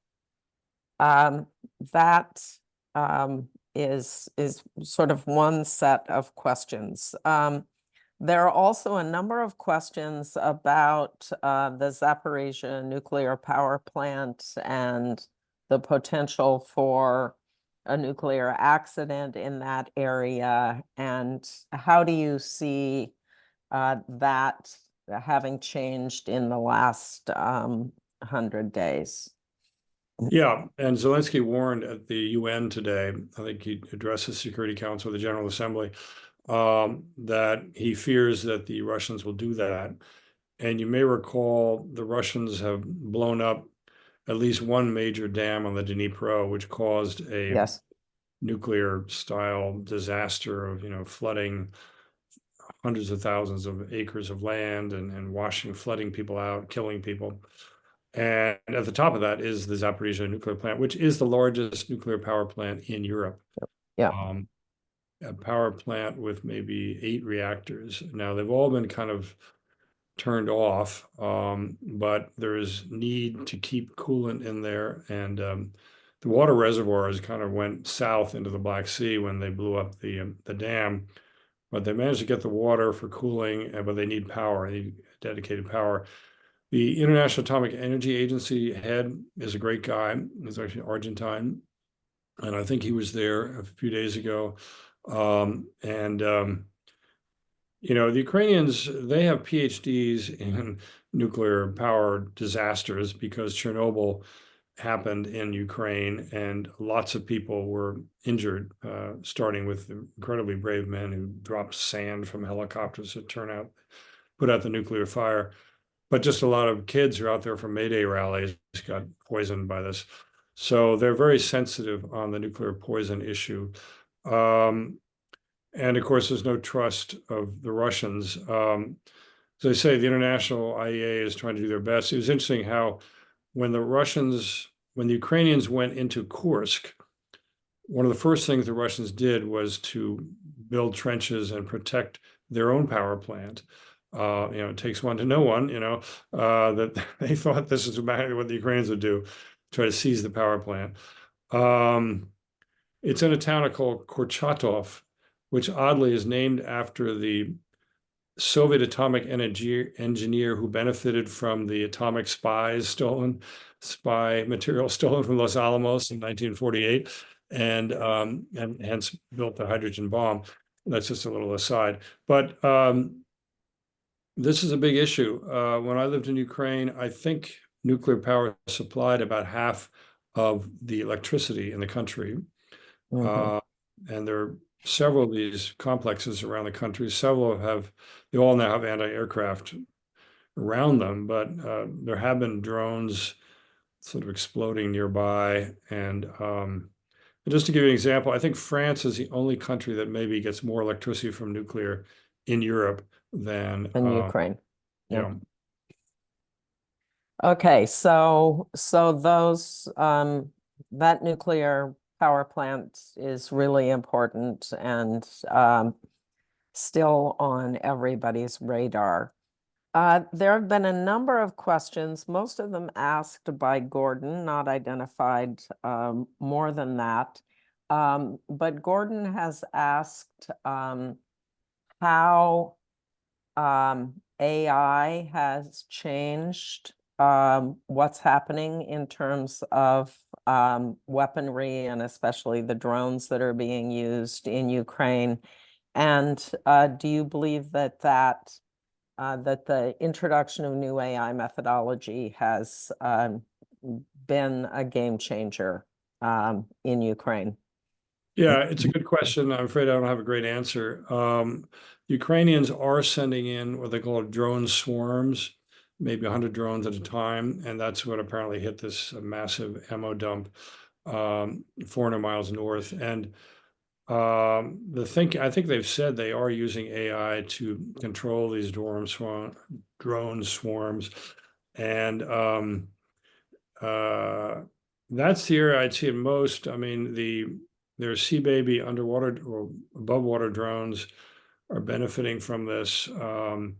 that is sort of one set of questions. There are also a number of questions about the Zaporizhzhia nuclear power plant and the potential for a nuclear accident in that area. And how do you see that having changed in the last 100 days?
Yeah, and Zelensky warned at the UN today, I think he addressed the Security Council of the General Assembly, that he fears that the Russians will do that. And you may recall the Russians have blown up at least one major dam on the Dnipro, which caused a nuclear style disaster of, flooding hundreds of thousands of acres of land and flooding people out, killing people. And at the top of that is the Zaporizhzhia nuclear plant, which is the largest nuclear power plant in Europe.
Yeah.
A power plant with maybe 8 reactors. Now, they've all been kind of turned off, but there is need to keep coolant in there. And the water reservoirs kind of went south into the Black Sea when they blew up the dam. But they managed to get the water for cooling, but they need power, they need dedicated power. The International Atomic Energy Agency head is a great guy. He's actually Argentine. And I think he was there a few days ago. The Ukrainians, they have PhDs in nuclear power disasters because Chernobyl happened in Ukraine and lots of people were injured, starting with incredibly brave men who dropped sand from helicopters to put out the nuclear fire. But just a lot of kids who are out there for May Day rallies got poisoned by this. So they're very sensitive on the nuclear poison issue. And of course, there's no trust of the Russians. As I say, the international IEA is trying to do their best. It was interesting how when the Ukrainians went into Kursk, one of the first things the Russians did was to build trenches and protect their own power plant. It takes one to know one, that they thought this is exactly what the Ukrainians would do, try to seize the power plant. It's in a town called Kurchatov, which oddly is named after the Soviet atomic engineer who benefited from the atomic spy material stolen from Los Alamos in 1948, and hence built the hydrogen bomb. That's just a little aside. But this is a big issue. When I lived in Ukraine, I think nuclear power supplied about half of the electricity in the country.
Mhm.
And there are several of these complexes around the country. They all now have anti-aircraft around them, but there have been drones sort of exploding nearby. And just to give you an example, I think France is the only country that maybe gets more electricity from nuclear in Europe than,
In Ukraine.
you
Yeah.
know,
Okay, so that nuclear power plant is really important and still on everybody's radar. There have been a number of questions, most of them asked by Gordon, not identified more than that. But Gordon has asked how AI has changed what's happening in terms of weaponry and especially the drones that are being used in Ukraine. And do you believe that the introduction of new AI methodology has been a game changer in Ukraine?
Yeah, it's a good question. I'm afraid I don't have a great answer. Ukrainians are sending in what they call drone swarms, maybe 100 drones at a time, and that's what apparently hit this massive ammo dump 400 miles north. And I think they've said they are using AI to control these drone swarms, and that's the area I'd see it most. I mean, their Sea Baby underwater or above water drones are benefiting from this. The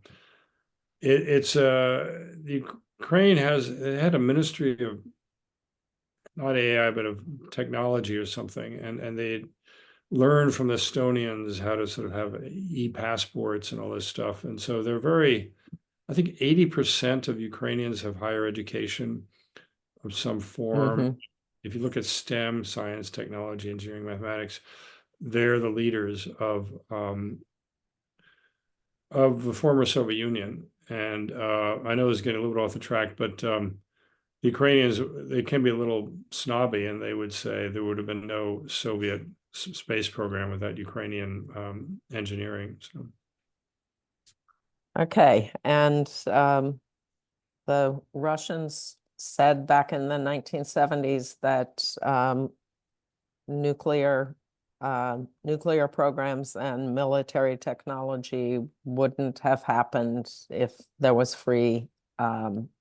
Ukraine had a ministry of not AI but of technology or something, and they learned from the Estonians how to sort of have e-passports and all this stuff. And so I think 80% of Ukrainians have higher education of some form.
Mhm.
If you look at STEM, science, technology, engineering, mathematics, they're the leaders of the former Soviet Union. And I know this is getting a little bit off the track, but the Ukrainians, they can be a little snobby, and they would say there would have been no Soviet space program without Ukrainian engineering. So.
Okay, and the Russians said back in the 1970s that nuclear programs and military technology wouldn't have happened if there was free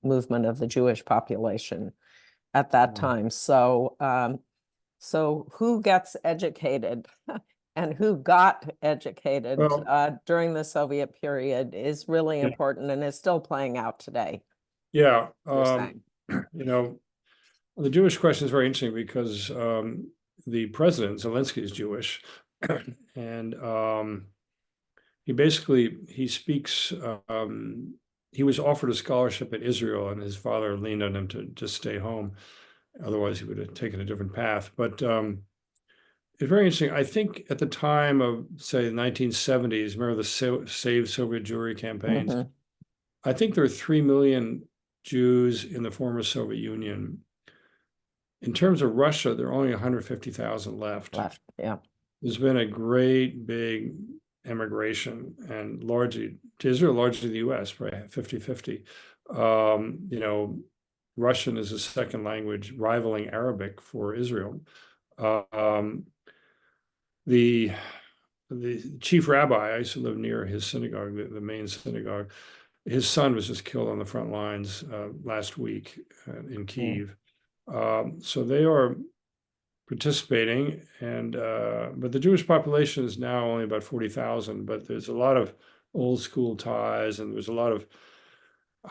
movement of the Jewish population at that time. So who gets educated and who got educated
Well,
during the Soviet period is really
yeah,
important and is still playing out today,
yeah.
you're saying.
The Jewish question is very interesting because the president, Zelensky, is Jewish. And he speaks, he was offered a scholarship at Israel, and his father leaned on him to just stay home. Otherwise, he would have taken a different path. But it's very interesting. I think at the time of, say, the 1970s, remember the Save Soviet Jewry campaigns?
Mhm.
I think there are 3 million Jews in the former Soviet Union. In terms of Russia, there are only 150,000 left.
Yeah.
There's been a great big emigration, and largely to Israel, largely the US, probably 50-50. You know, Russian is a second language rivaling Arabic for Israel. Um, the chief rabbi, I used to live near his synagogue, the main synagogue. His son was just killed on the front lines last week in Kyiv. So they are participating, and but the Jewish population is now only about 40,000. But there's a lot of old school ties, and there's a lot of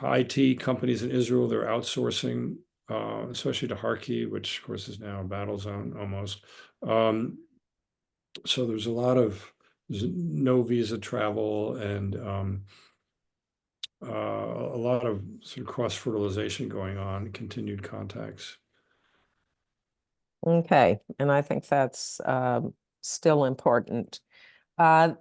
IT companies in Israel. They're outsourcing, especially to Kharkiv, which of course is now a battle zone almost. So there's no visa travel, and a lot of sort of cross fertilization going on, continued contacts.
Okay, and I think that's still important.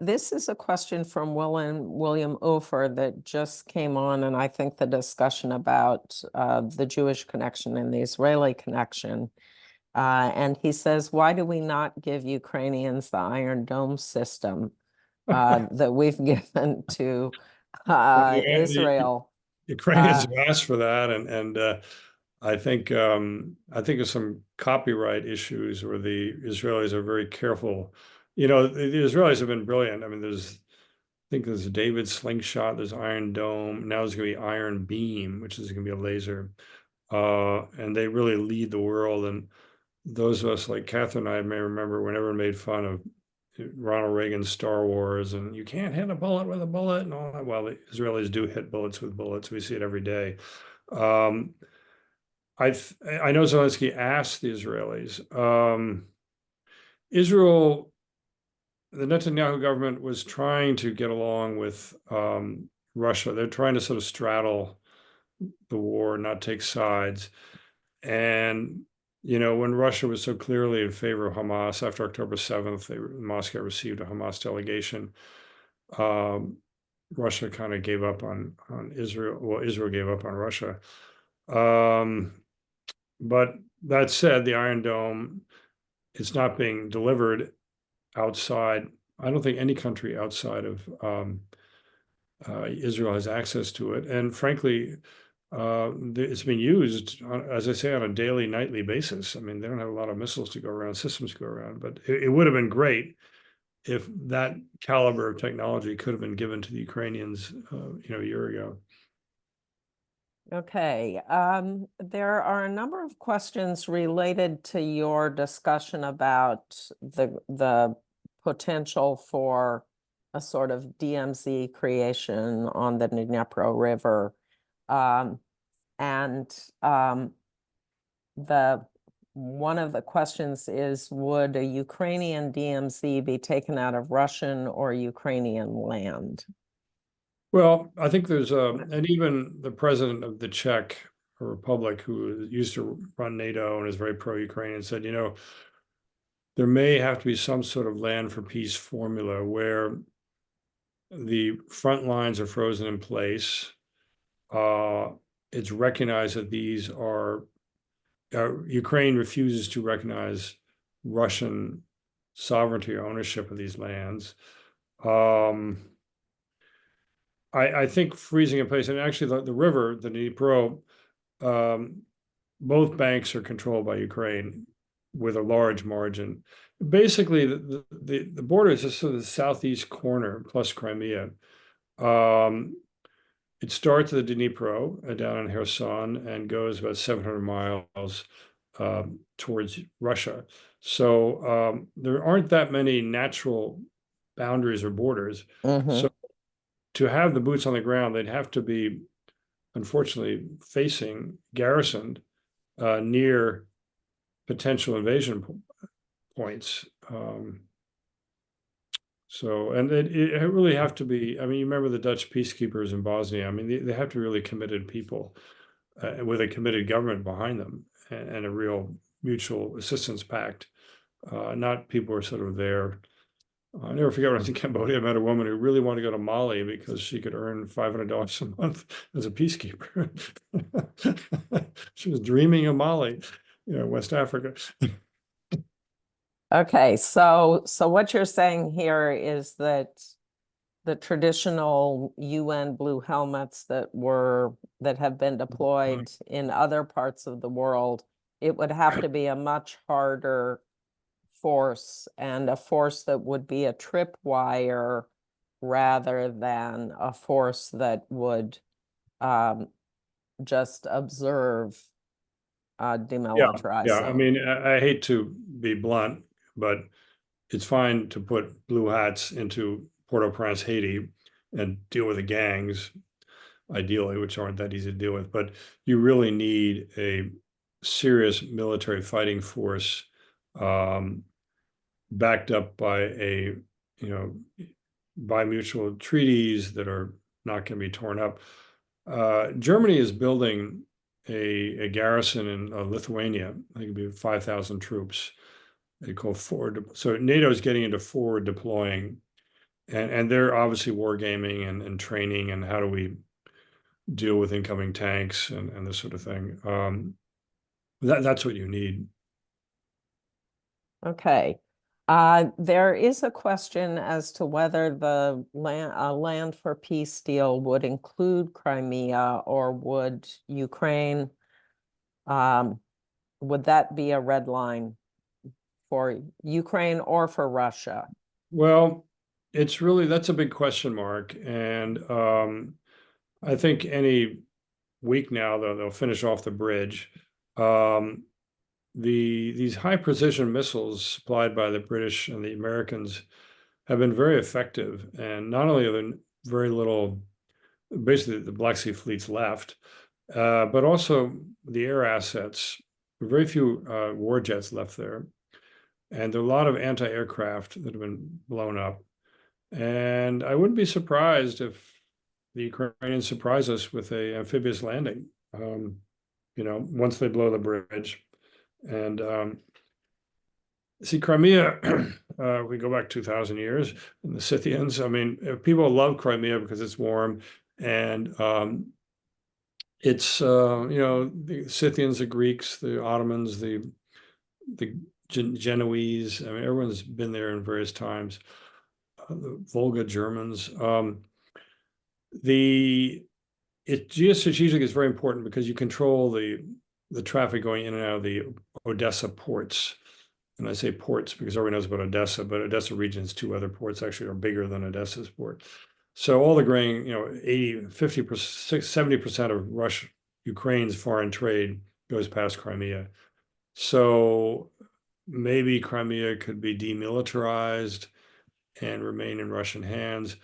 This is a question from William Ofer that just came on, and I think the discussion about the Jewish connection and the Israeli connection. And he says, why do we not give Ukrainians the Iron Dome system that we've given to Israel?
Ukrainians have asked for that, and I think there's some copyright issues where the Israelis are very careful. You know, the Israelis have been brilliant. I mean, I think there's a David slingshot, there's Iron Dome, now there's going to be Iron Beam, which is going to be a laser, and they really lead the world. And those of us like Catherine and I may remember when everyone made fun of Ronald Reagan's Star Wars, and you can't hit a bullet with a bullet and all that. Well, the Israelis do hit bullets with bullets. We see it every day. I know Zelensky asked the Israelis. Israel, the Netanyahu government was trying to get along with Russia. They're trying to sort of straddle the war, not take sides. And you know, when Russia was so clearly in favor of Hamas after October 7th, Moscow received a Hamas delegation. Russia kind of gave up on Israel. Well, Israel gave up on Russia. But that said, the Iron Dome, it's not being delivered outside. I don't think any country outside of Israel has access to it. And frankly, it's been used, as I say, on a daily, nightly basis. I mean, they don't have a lot of missiles to go around, systems to go around, but it would have been great if that caliber of technology could have been given to the Ukrainians, a year ago.
Okay, there are a number of questions related to your discussion about the potential for a sort of DMZ creation on the Dnipro River. One of the questions is, would a Ukrainian DMZ be taken out of Russian or Ukrainian land?
Well, I think there's and even the president of the Czech Republic, who used to run NATO and is very pro-Ukrainian, said, you know, there may have to be some sort of land for peace formula where the front lines are frozen in place. It's recognized that these are Ukraine refuses to recognize Russian sovereignty or ownership of these lands. I think freezing in place, and actually the river, the Dnipro, both banks are controlled by Ukraine with a large margin. Basically, the border is just sort of the southeast corner plus Crimea. It starts at the Dnipro down in Kherson and goes about 700 miles towards Russia. So there aren't that many natural boundaries or borders. So to have the boots on the ground, they'd have to be, unfortunately, garrisoned near potential invasion points. And it really have to be, I mean, you remember the Dutch peacekeepers in Bosnia. I mean, they have to be really committed people with a committed government behind them and a real mutual assistance pact. not people who are sort of there. I never forget when I was in Cambodia, I met a woman who really wanted to go to Mali because she could earn $500 a month as a peacekeeper. She was dreaming of Mali, West Africa.
Okay, so what you're saying here is that the traditional UN blue helmets that have been deployed in other parts of the world, it would have to be a much harder force, and a force that would be a tripwire rather than a force that would just observe demilitarized
Yeah. I
zone.
mean, I hate to be blunt, but it's fine to put blue hats into Port-au-Prince, Haiti, and deal with the gangs, ideally, which aren't that easy to deal with. But you really need a serious military fighting force, backed up by by mutual treaties that are not going to be torn up. Germany is building a garrison in Lithuania. I think it'd be 5,000 troops. They call forward. So NATO is getting into forward deploying, and they're obviously wargaming and training and how do we deal with incoming tanks and this sort of thing. That's what you need.
Okay. There is a question as to whether the land for peace deal would include Crimea, or would Ukraine, would that be a red line for Ukraine or for Russia?
Well, that's a big question mark. And I think any week now, they'll finish off the bridge. These high precision missiles supplied by the British and the Americans have been very effective. And not only are there very little, basically the Black Sea fleet's left, but also the air assets, very few war jets left there. And there are a lot of anti-aircraft that have been blown up. And I wouldn't be surprised if the Ukrainians surprise us with a amphibious landing, once they blow the bridge. And see, Crimea, we go back 2,000 years, and the Scythians. I mean, people love Crimea because it's warm, and it's the Scythians, the Greeks, the Ottomans, the Genoese. I mean, everyone's been there in various times. The Volga Germans. Geostrategic is very important because you control the traffic going in and out of the Odessa ports. And I say ports because everybody knows about Odessa, but Odessa region's two other ports actually are bigger than Odessa's port. So all the grain, 80, 50%, 70% of Ukraine's foreign trade goes past Crimea. So maybe Crimea could be demilitarized and remain in Russian hands.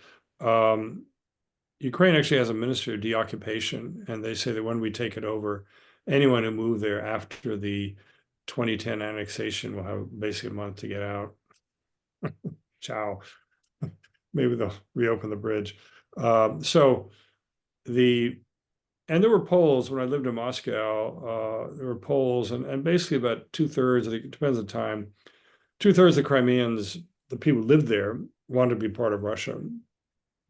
Ukraine actually has a ministry of deoccupation, and they say that when we take it over, anyone who moved there after the 2010 annexation will have basically a month to get out. Ciao. Maybe they'll reopen the bridge. And there were polls when I lived in Moscow. There were polls, and basically about 2/3, I think it depends on the time, 2/3 of the Crimeans, the people who lived there, wanted to be part of Russia.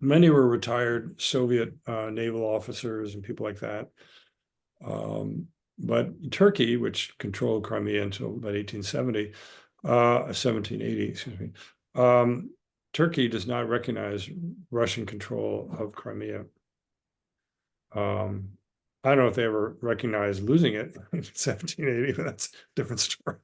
Many were retired Soviet naval officers and people like that. But Turkey, which controlled Crimea until about 1780, excuse me, Turkey does not recognize Russian control of Crimea. I don't know if they ever recognized losing it in 1780, but that's a different story.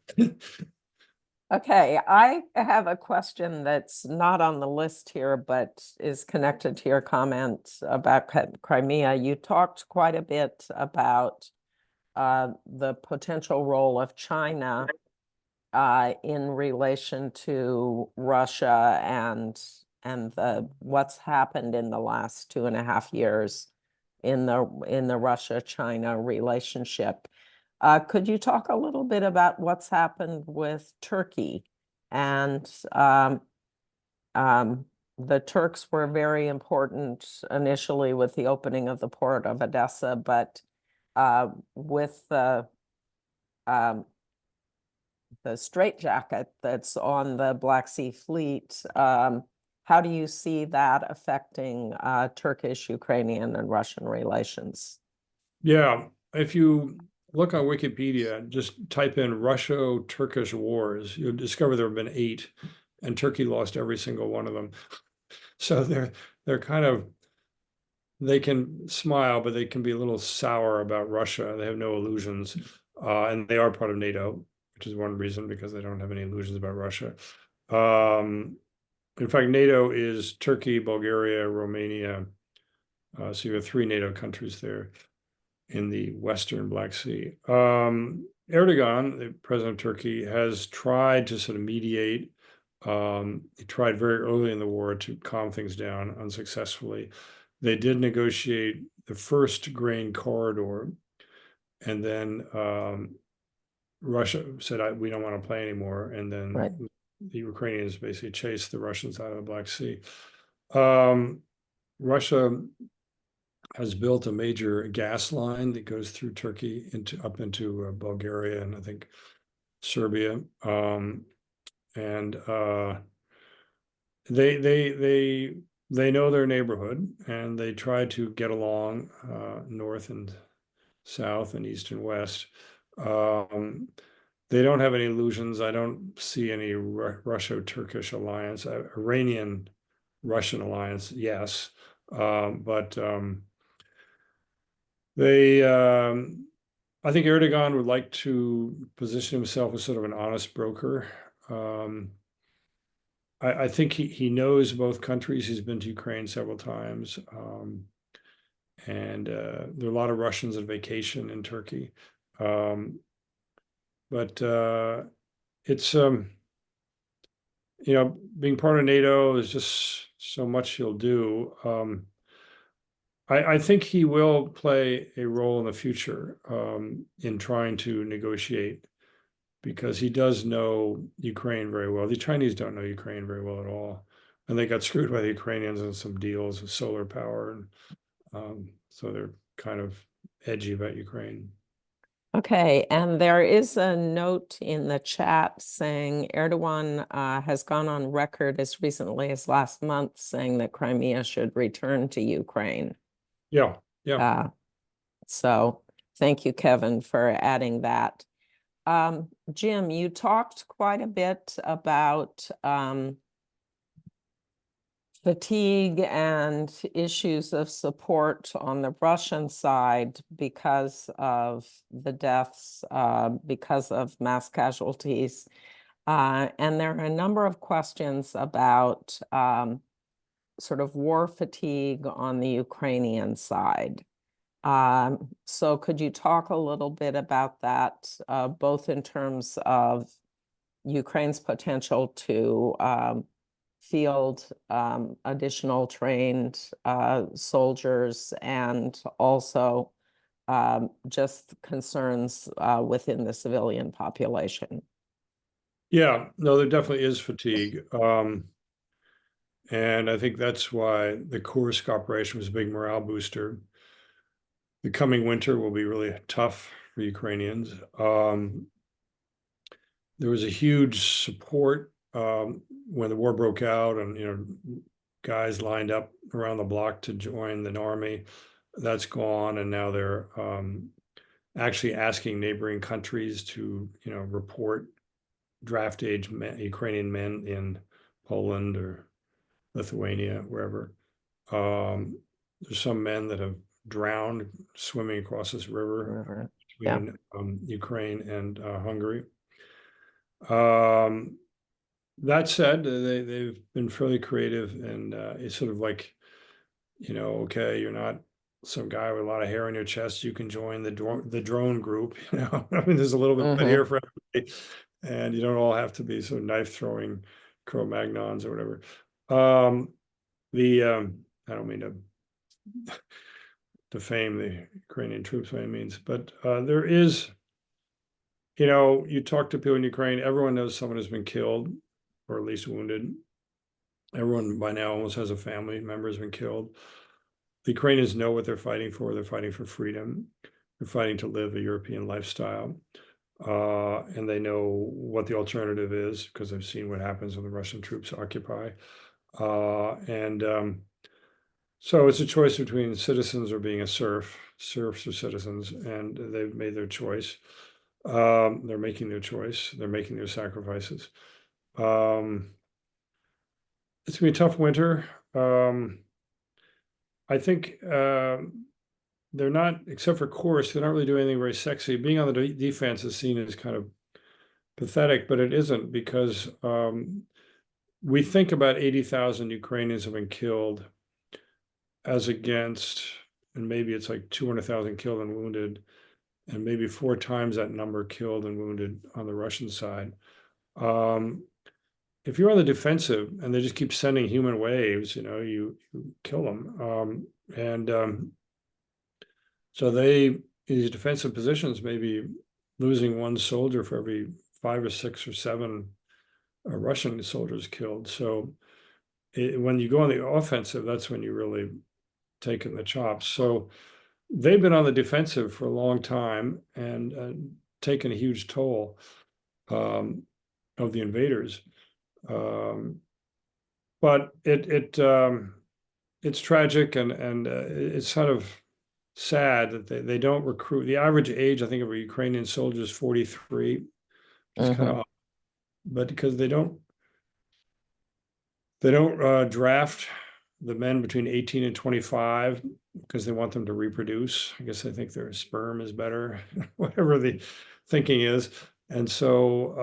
Okay, I have a question that's not on the list here, but is connected to your comment about Crimea. You talked quite a bit about the potential role of China in relation to Russia and what's happened in the last 2.5 years in the Russia-China relationship. Could you talk a little bit about what's happened with Turkey? And the Turks were very important initially with the opening of the port of Odessa, but with the the straitjacket that's on the Black Sea Fleet. How do you see that affecting Turkish, Ukrainian, and Russian relations?
Yeah, if you look on Wikipedia, just type in Russo-Turkish wars, you'll discover there have been 8, and Turkey lost every single one of them. So they're kind of, they can smile, but they can be a little sour about Russia. They have no illusions, and they are part of NATO, which is one reason, because they don't have any illusions about Russia. In fact, NATO is Turkey, Bulgaria, Romania. So you have 3 NATO countries there in the Western Black Sea. Erdogan, the president of Turkey, has tried to sort of mediate. He tried very early in the war to calm things down unsuccessfully. They did negotiate the first grain corridor, and then Russia said, we don't want to play anymore. And then
Right.
the Ukrainians basically chased the Russians out of the Black Sea. Russia has built a major gas line that goes through Turkey up into Bulgaria and I think Serbia. And they know their neighborhood, and they try to get along north and south and east and west. They don't have any illusions. I don't see any Russo-Turkish alliance. Iranian-Russian alliance, yes. But I think Erdogan would like to position himself as sort of an honest broker. I think he knows both countries. He's been to Ukraine several times. And there are a lot of Russians on vacation in Turkey. But it's, being part of NATO is just so much he'll do. I think he will play a role in the future in trying to negotiate, because he does know Ukraine very well. The Chinese don't know Ukraine very well at all, and they got screwed by the Ukrainians on some deals with solar power, and so they're kind of edgy about Ukraine.
Okay, and there is a note in the chat saying Erdogan has gone on record as recently as last month saying that Crimea should return to Ukraine.
Yeah.
So thank you, Kevin, for adding that. Jim, you talked quite a bit about fatigue and issues of support on the Russian side because of the deaths, because of mass casualties. And there are a number of questions about sort of war fatigue on the Ukrainian side. So could you talk a little bit about that, both in terms of Ukraine's potential to field additional trained soldiers, and also just concerns within the civilian population?
Yeah, no, there definitely is fatigue. And I think that's why the Kursk operation was a big morale booster. The coming winter will be really tough for Ukrainians. There was a huge support when the war broke out, and guys lined up around the block to join the army. That's gone, and now they're actually asking neighboring countries to report draft age Ukrainian men in Poland or Lithuania, wherever. There's some men that have drowned swimming across this river between Ukraine and Hungary. That said, they've been fairly creative, and it's sort of like, okay, you're not some guy with a lot of hair on your chest, you can join the drone group. I mean, there's a little bit here for everybody, and you don't all have to be sort of knife throwing Cro-Magnons or whatever. I don't mean to defame the Ukrainian troops by any means, but there is, you talk to people in Ukraine, everyone knows someone has been killed or at least wounded. Everyone by now almost has a family member has been killed. The Ukrainians know what they're fighting for. They're fighting for freedom. They're fighting to live a European lifestyle. and they know what the alternative is because they've seen what happens when the Russian troops occupy. So it's a choice between citizens or being a serfs or citizens, and they've made their choice. They're making their choice. They're making their sacrifices. It's gonna be a tough winter. I think they're not, except for course, they're not really doing anything very sexy. Being on the defense is seen as kind of pathetic, but it isn't, because we think about 80,000 Ukrainians have been killed, as against, and maybe it's like 200,000 killed and wounded, and maybe 4 times that number killed and wounded on the Russian side. If you're on the defensive and they just keep sending human waves, you kill them. So these defensive positions may be losing 1 soldier for every 5 or 6 or 7 Russian soldiers killed. So when you go on the offensive, that's when you really taking the chops. So they've been on the defensive for a long time and taken a huge toll of the invaders. But it's tragic, and it's sort of sad that they don't recruit. The average age, I think, of a Ukrainian soldier is 43. It's kind of odd, but because they don't draft the men between 18 and 25 because they want them to reproduce. I guess they think their sperm is better, whatever the thinking is. And so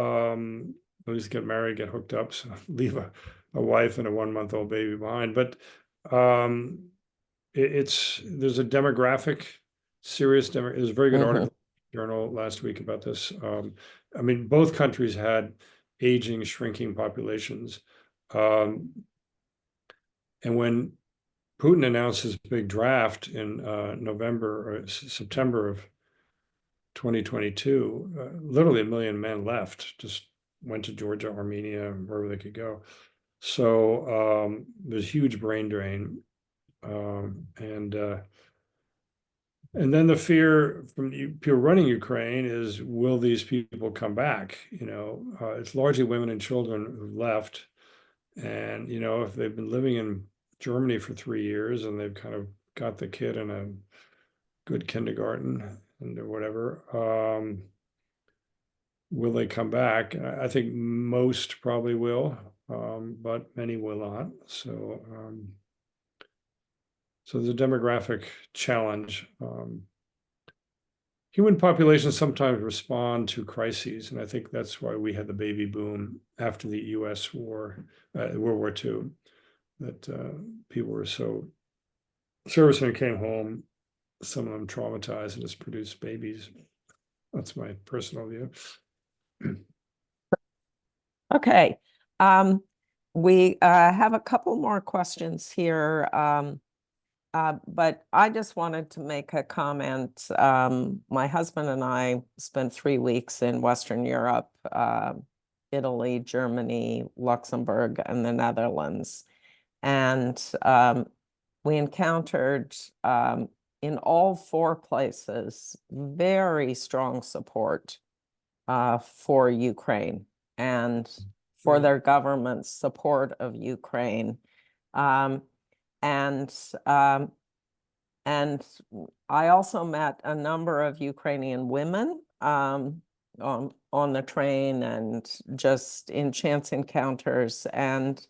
at least get married, get hooked up, so leave a wife and a 1-month-old baby behind. But there's a demographic, there's a very good article in the journal last week about this. I mean, both countries had aging, shrinking populations. And when Putin announced his big draft in November or September of 2022, literally 1 million men left, just went to Georgia, Armenia, wherever they could go. So there's huge brain drain. And then the fear from people running Ukraine is, will these people come back? It's largely women and children who left. And, if they've been living in Germany for 3 years and they've kind of got the kid in a good kindergarten and whatever, will they come back? I think most probably will, but many will not. So there's a demographic challenge. Human populations sometimes respond to crises, and I think that's why we had the baby boom after the U.S. war, World War II, that people were so servicemen came home, some of them traumatized, and just produced babies. That's my personal view.
Okay. We have a couple more questions here. But I just wanted to make a comment. My husband and I spent 3 weeks in Western Europe, Italy, Germany, Luxembourg, and the Netherlands. And we encountered in all 4 places very strong support for Ukraine and for their government's support of Ukraine. And I also met a number of Ukrainian women on the train and just in chance encounters. And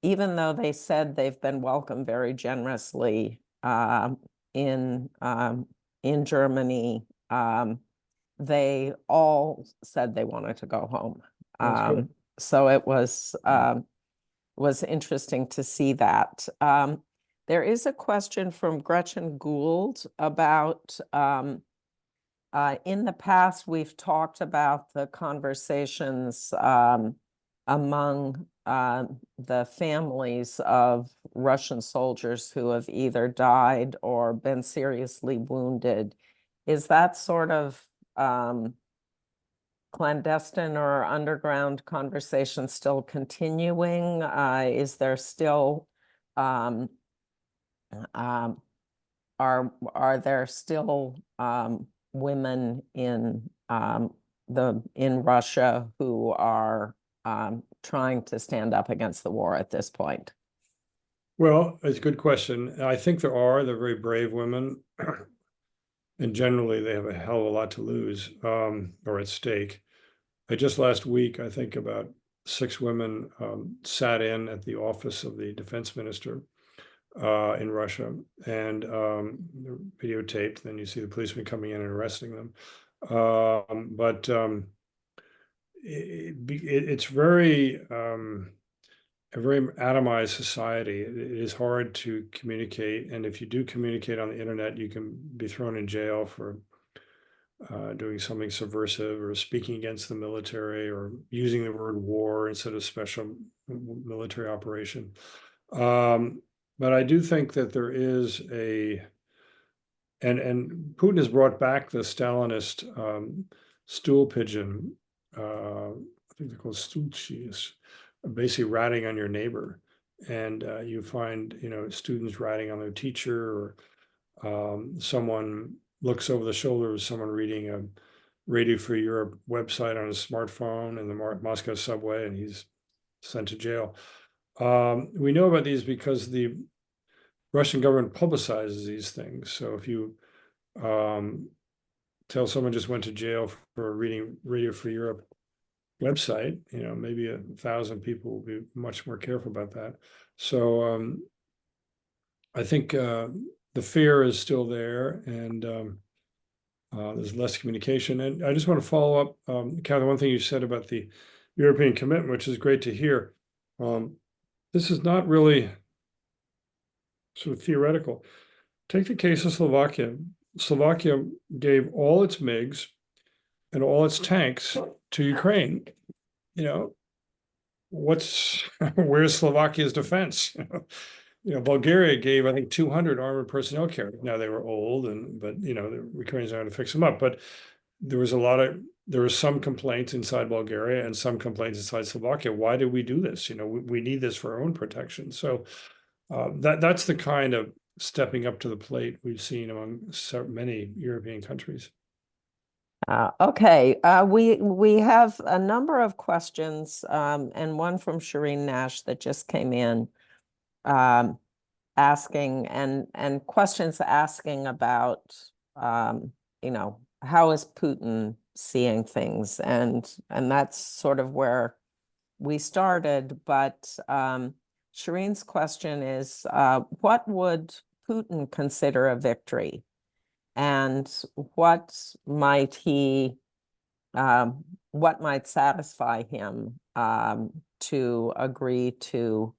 even though they said they've been welcomed very generously in Germany, they all said they wanted to go home. So it was interesting to see that. There is a question from Gretchen Gould about, in the past, we've talked about the conversations among the families of Russian soldiers who have either died or been seriously wounded. Is that sort of clandestine or underground conversation still continuing? Is there still are there still women in in Russia who are trying to stand up against the war at this point?
Well, it's a good question. I think there are. They're very brave women. And generally, they have a hell of a lot to lose or at stake. Just last week, I think about 6 women sat in at the office of the defense minister in Russia, and they're videotaped. Then you see the policemen coming in and arresting them. But it's very a very atomized society. It is hard to communicate, and if you do communicate on the internet, you can be thrown in jail for doing something subversive or speaking against the military or using the word war instead of special military operation. But I do think that there is and Putin has brought back the Stalinist stool pigeon. I think they're called stulchis, basically ratting on your neighbor. And you find, students ratting on their teacher, or someone looks over the shoulder of someone reading a Radio Free Europe website on his smartphone in the Moscow subway, and he's sent to jail. We know about these because the Russian government publicizes these things. So if you tell someone just went to jail for reading Radio Free Europe website, maybe 1,000 people will be much more careful about that. So I think the fear is still there, and there's less communication. And I just want to follow up, Catherine, one thing you said about the European commitment, which is great to hear. This is not really sort of theoretical. Take the case of Slovakia. Slovakia gave all its MiGs and all its tanks to Ukraine. Where's Slovakia's defense? Bulgaria gave, I think, 200 armored personnel carriers. Now they were old, but the Ukrainians are going to fix them up. But there were some complaints inside Bulgaria and some complaints inside Slovakia. Why did we do this? We need this for our own protection. So that's the kind of stepping up to the plate we've seen among many European countries.
Okay, we have a number of questions, and one from Shireen Nash that just came in, asking and questions asking about, how is Putin seeing things, and that's sort of where we started. But Shireen's question is, what would Putin consider a victory? And what might satisfy him to agree to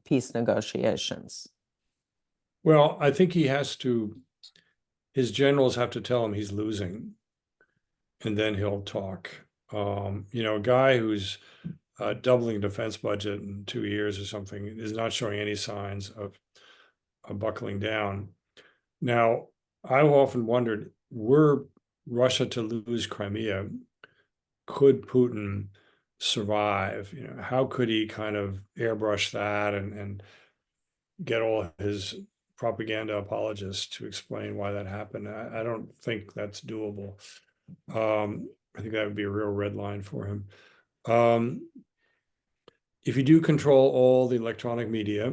peace negotiations?
Well, I think his generals have to tell him he's losing, and then he'll talk. A guy who's doubling defense budget in 2 years or something is not showing any signs of buckling down. Now, I've often wondered, were Russia to lose Crimea, could Putin survive? How could he kind of airbrush that and get all his propaganda apologists to explain why that happened? I don't think that's doable. I think that would be a real red line for him. If you do control all the electronic media,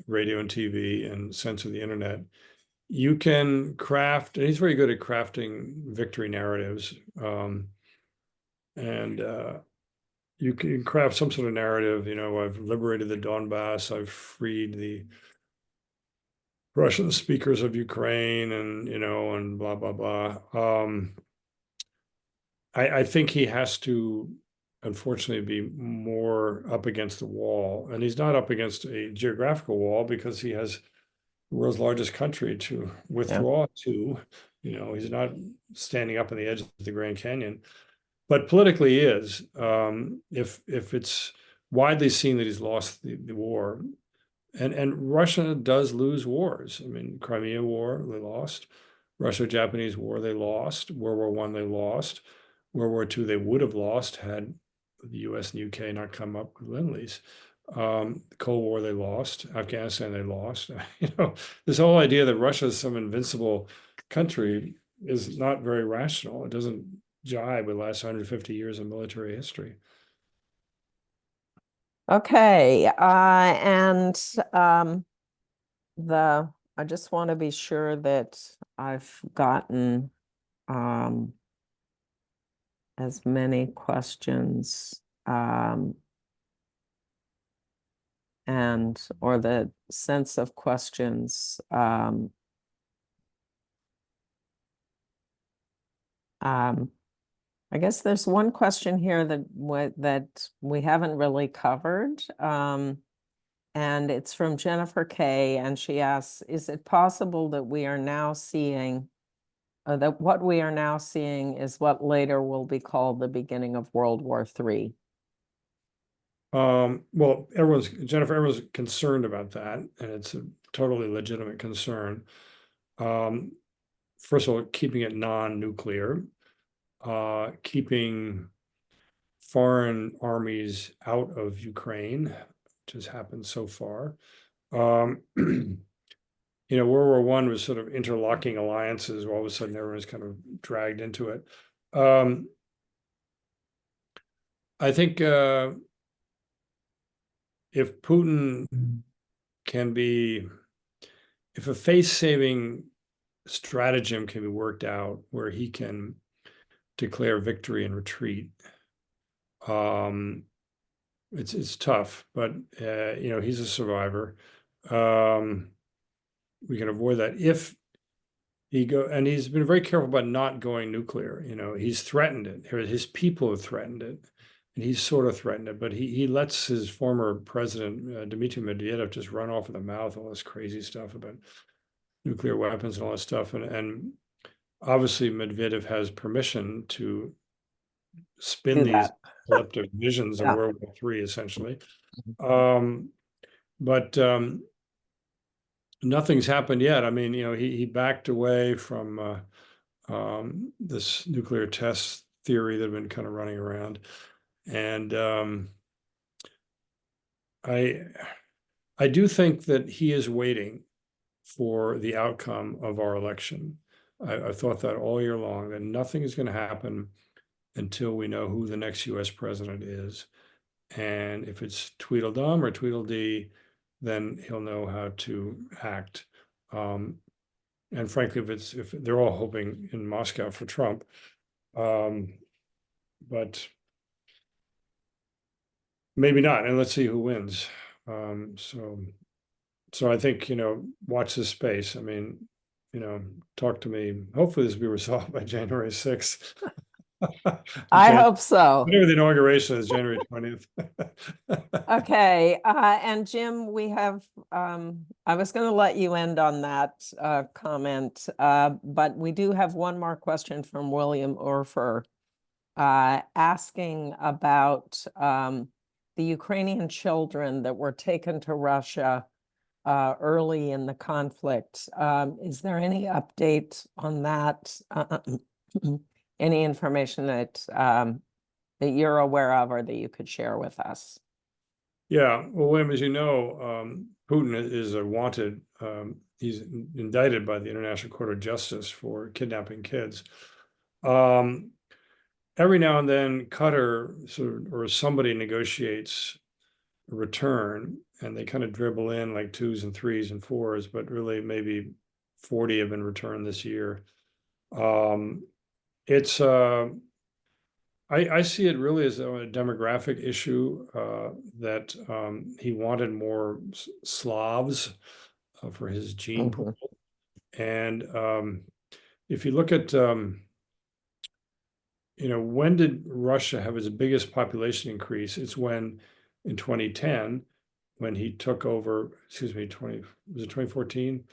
radio and TV, and censor the internet, you can craft, and he's very good at crafting victory narratives. You can craft some sort of narrative, I've liberated the Donbass, I've freed the Russian speakers of Ukraine, and blah, blah, blah. I think he has to, unfortunately, be more up against the wall. And he's not up against a geographical wall because he has the world's largest country to withdraw to. He's not standing up on the edge of the Grand Canyon. But politically he is. If it's widely seen that he's lost the war, and Russia does lose wars. I mean, Crimea War, they lost. Russo-Japanese War, they lost. World War I, they lost. World War II, they would have lost had the US and UK not come up with Lend-Lease. The Cold War, they lost. Afghanistan, they lost. This whole idea that Russia is some invincible country is not very rational. It doesn't jibe with the last 150 years of military history.
Okay, and I just want to be sure that I've gotten as many questions or the sense of questions I guess there's one question here that we haven't really covered. And it's from Jennifer Kay, and she asks, is it possible that we are now seeing, that what we are now seeing is what later will be called the beginning of World War III?
Well, Jennifer, everyone's concerned about that, and it's a totally legitimate concern. First of all, keeping it non-nuclear, keeping foreign armies out of Ukraine, which has happened so far. You know, World War I was sort of interlocking alliances. All of a sudden, everyone's kind of dragged into it. I think if Putin can be, if a face-saving stratagem can be worked out where he can declare victory and retreat, it's tough, but you know, he's a survivor. We can avoid that if and he's been very careful about not going nuclear. You know, he's threatened it. His people have threatened it, and he's sort of threatened it, but he lets his former president, Dmitry Medvedev, just run off with the mouth, all this crazy stuff about nuclear weapons and all that stuff. And obviously Medvedev has permission to spin these apocalyptic visions of World War III, essentially. But nothing's happened yet. I mean, you know, he backed away from this nuclear test theory that had been kind of running around. And I do think that he is waiting for the outcome of our election. I thought that all year long, that nothing is going to happen until we know who the next US president is. And if it's Tweedledum or Tweedledee, then he'll know how to act. And frankly, if they're all hoping in Moscow for Trump, but maybe not. And let's see who wins. So I think, you know, watch this space. I mean, you know, talk to me. Hopefully this will be resolved by January 6th.
I hope so.
Whatever the inauguration is, January 20th.
Okay, and Jim, we have, I was going to let you end on that comment, but we do have one more question from William Orfer asking about the Ukrainian children that were taken to Russia early in the conflict. Is there any update on that? Any information that that you're aware of or that you could share with us?
Yeah, well, William, as you know, Putin is a wanted, he's indicted by the International Court of Justice for kidnapping kids. Every now and then, Qatar or somebody negotiates a return, and they kind of dribble in like 2s and 3s and 4s, but really maybe 40 have been returned this year. It's I see it really as a demographic issue that he wanted more Slavs for his gene pool. And if you look at, you know, when did Russia have its biggest population increase? It's when in 2010, when he took over, was it 2014?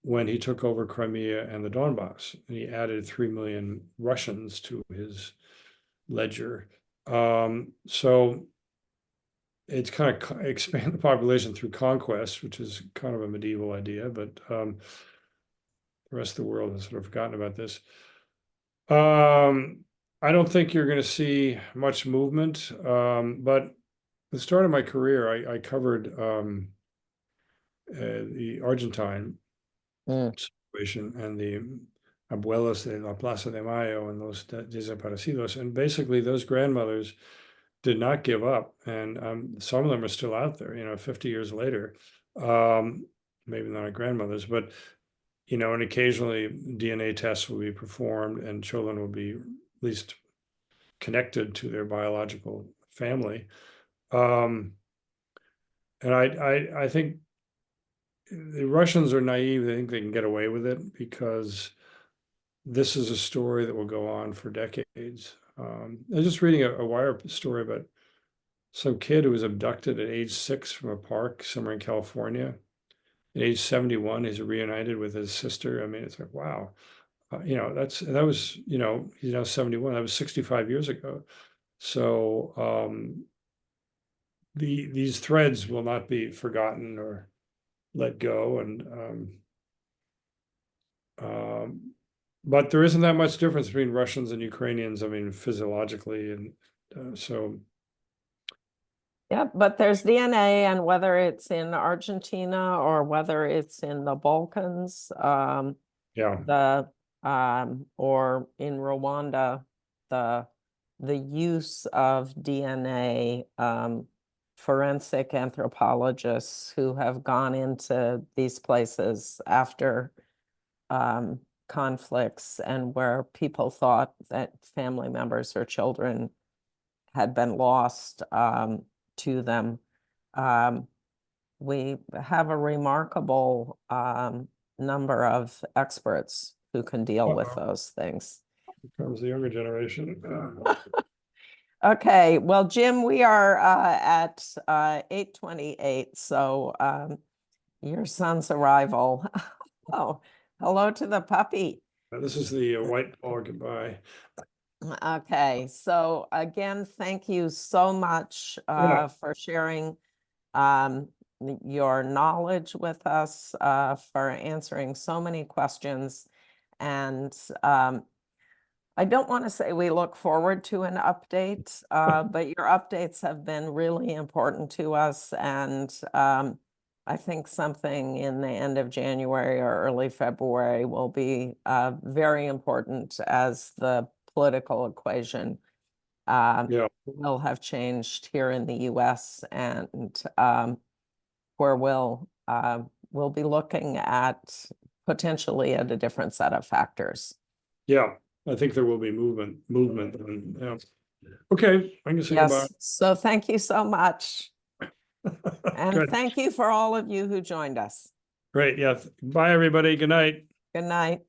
When he took over Crimea and the Donbass, and he added 3 million Russians to his ledger. So it's kind of expand the population through conquest, which is kind of a medieval idea, but the rest of the world has sort of forgotten about this. I don't think you're going to see much movement, but at the start of my career, I covered the Argentine situation and the Abuelos de la Plaza de Mayo and those desaparecidos. And basically, those grandmothers did not give up. And some of them are still out there, 50 years later. Maybe not our grandmothers, but, and occasionally DNA tests will be performed and children will be at least connected to their biological family. And I think the Russians are naive. They think they can get away with it because this is a story that will go on for decades. I was just reading a Wire story about some kid who was abducted at age 6 from a park somewhere in California. At age 71, he's reunited with his sister. I mean, it's like, wow. That was, he's now 71. That was 65 years ago. So these threads will not be forgotten or let go. And but there isn't that much difference between Russians and Ukrainians, I mean, physiologically. And so.
Yeah, but there's DNA, and whether it's in Argentina or whether it's in the Balkans,
Yeah.
or in Rwanda, the use of DNA, forensic anthropologists who have gone into these places after conflicts and where people thought that family members or children had been lost to them. We have a remarkable number of experts who can deal with those things.
Here comes the younger generation.
Okay, well, Jim, we are at 8:28, so your son's arrival. Oh, hello to the puppy.
This is the white paw goodbye.
Okay, so again, thank you so much for sharing your knowledge with us, for answering so many questions. And I don't want to say we look forward to an update, but your updates have been really important to us. And I think something in the end of January or early February will be very important as the political equation will have changed here in the US, and where we'll be looking at potentially at a different set of factors.
Yeah, I think there will be movement. And, yeah. Okay, I can say goodbye.
So thank you so much. And
Good.
thank you for all of you who joined us.
Great. Yeah. Bye, everybody. Good night.
Good night.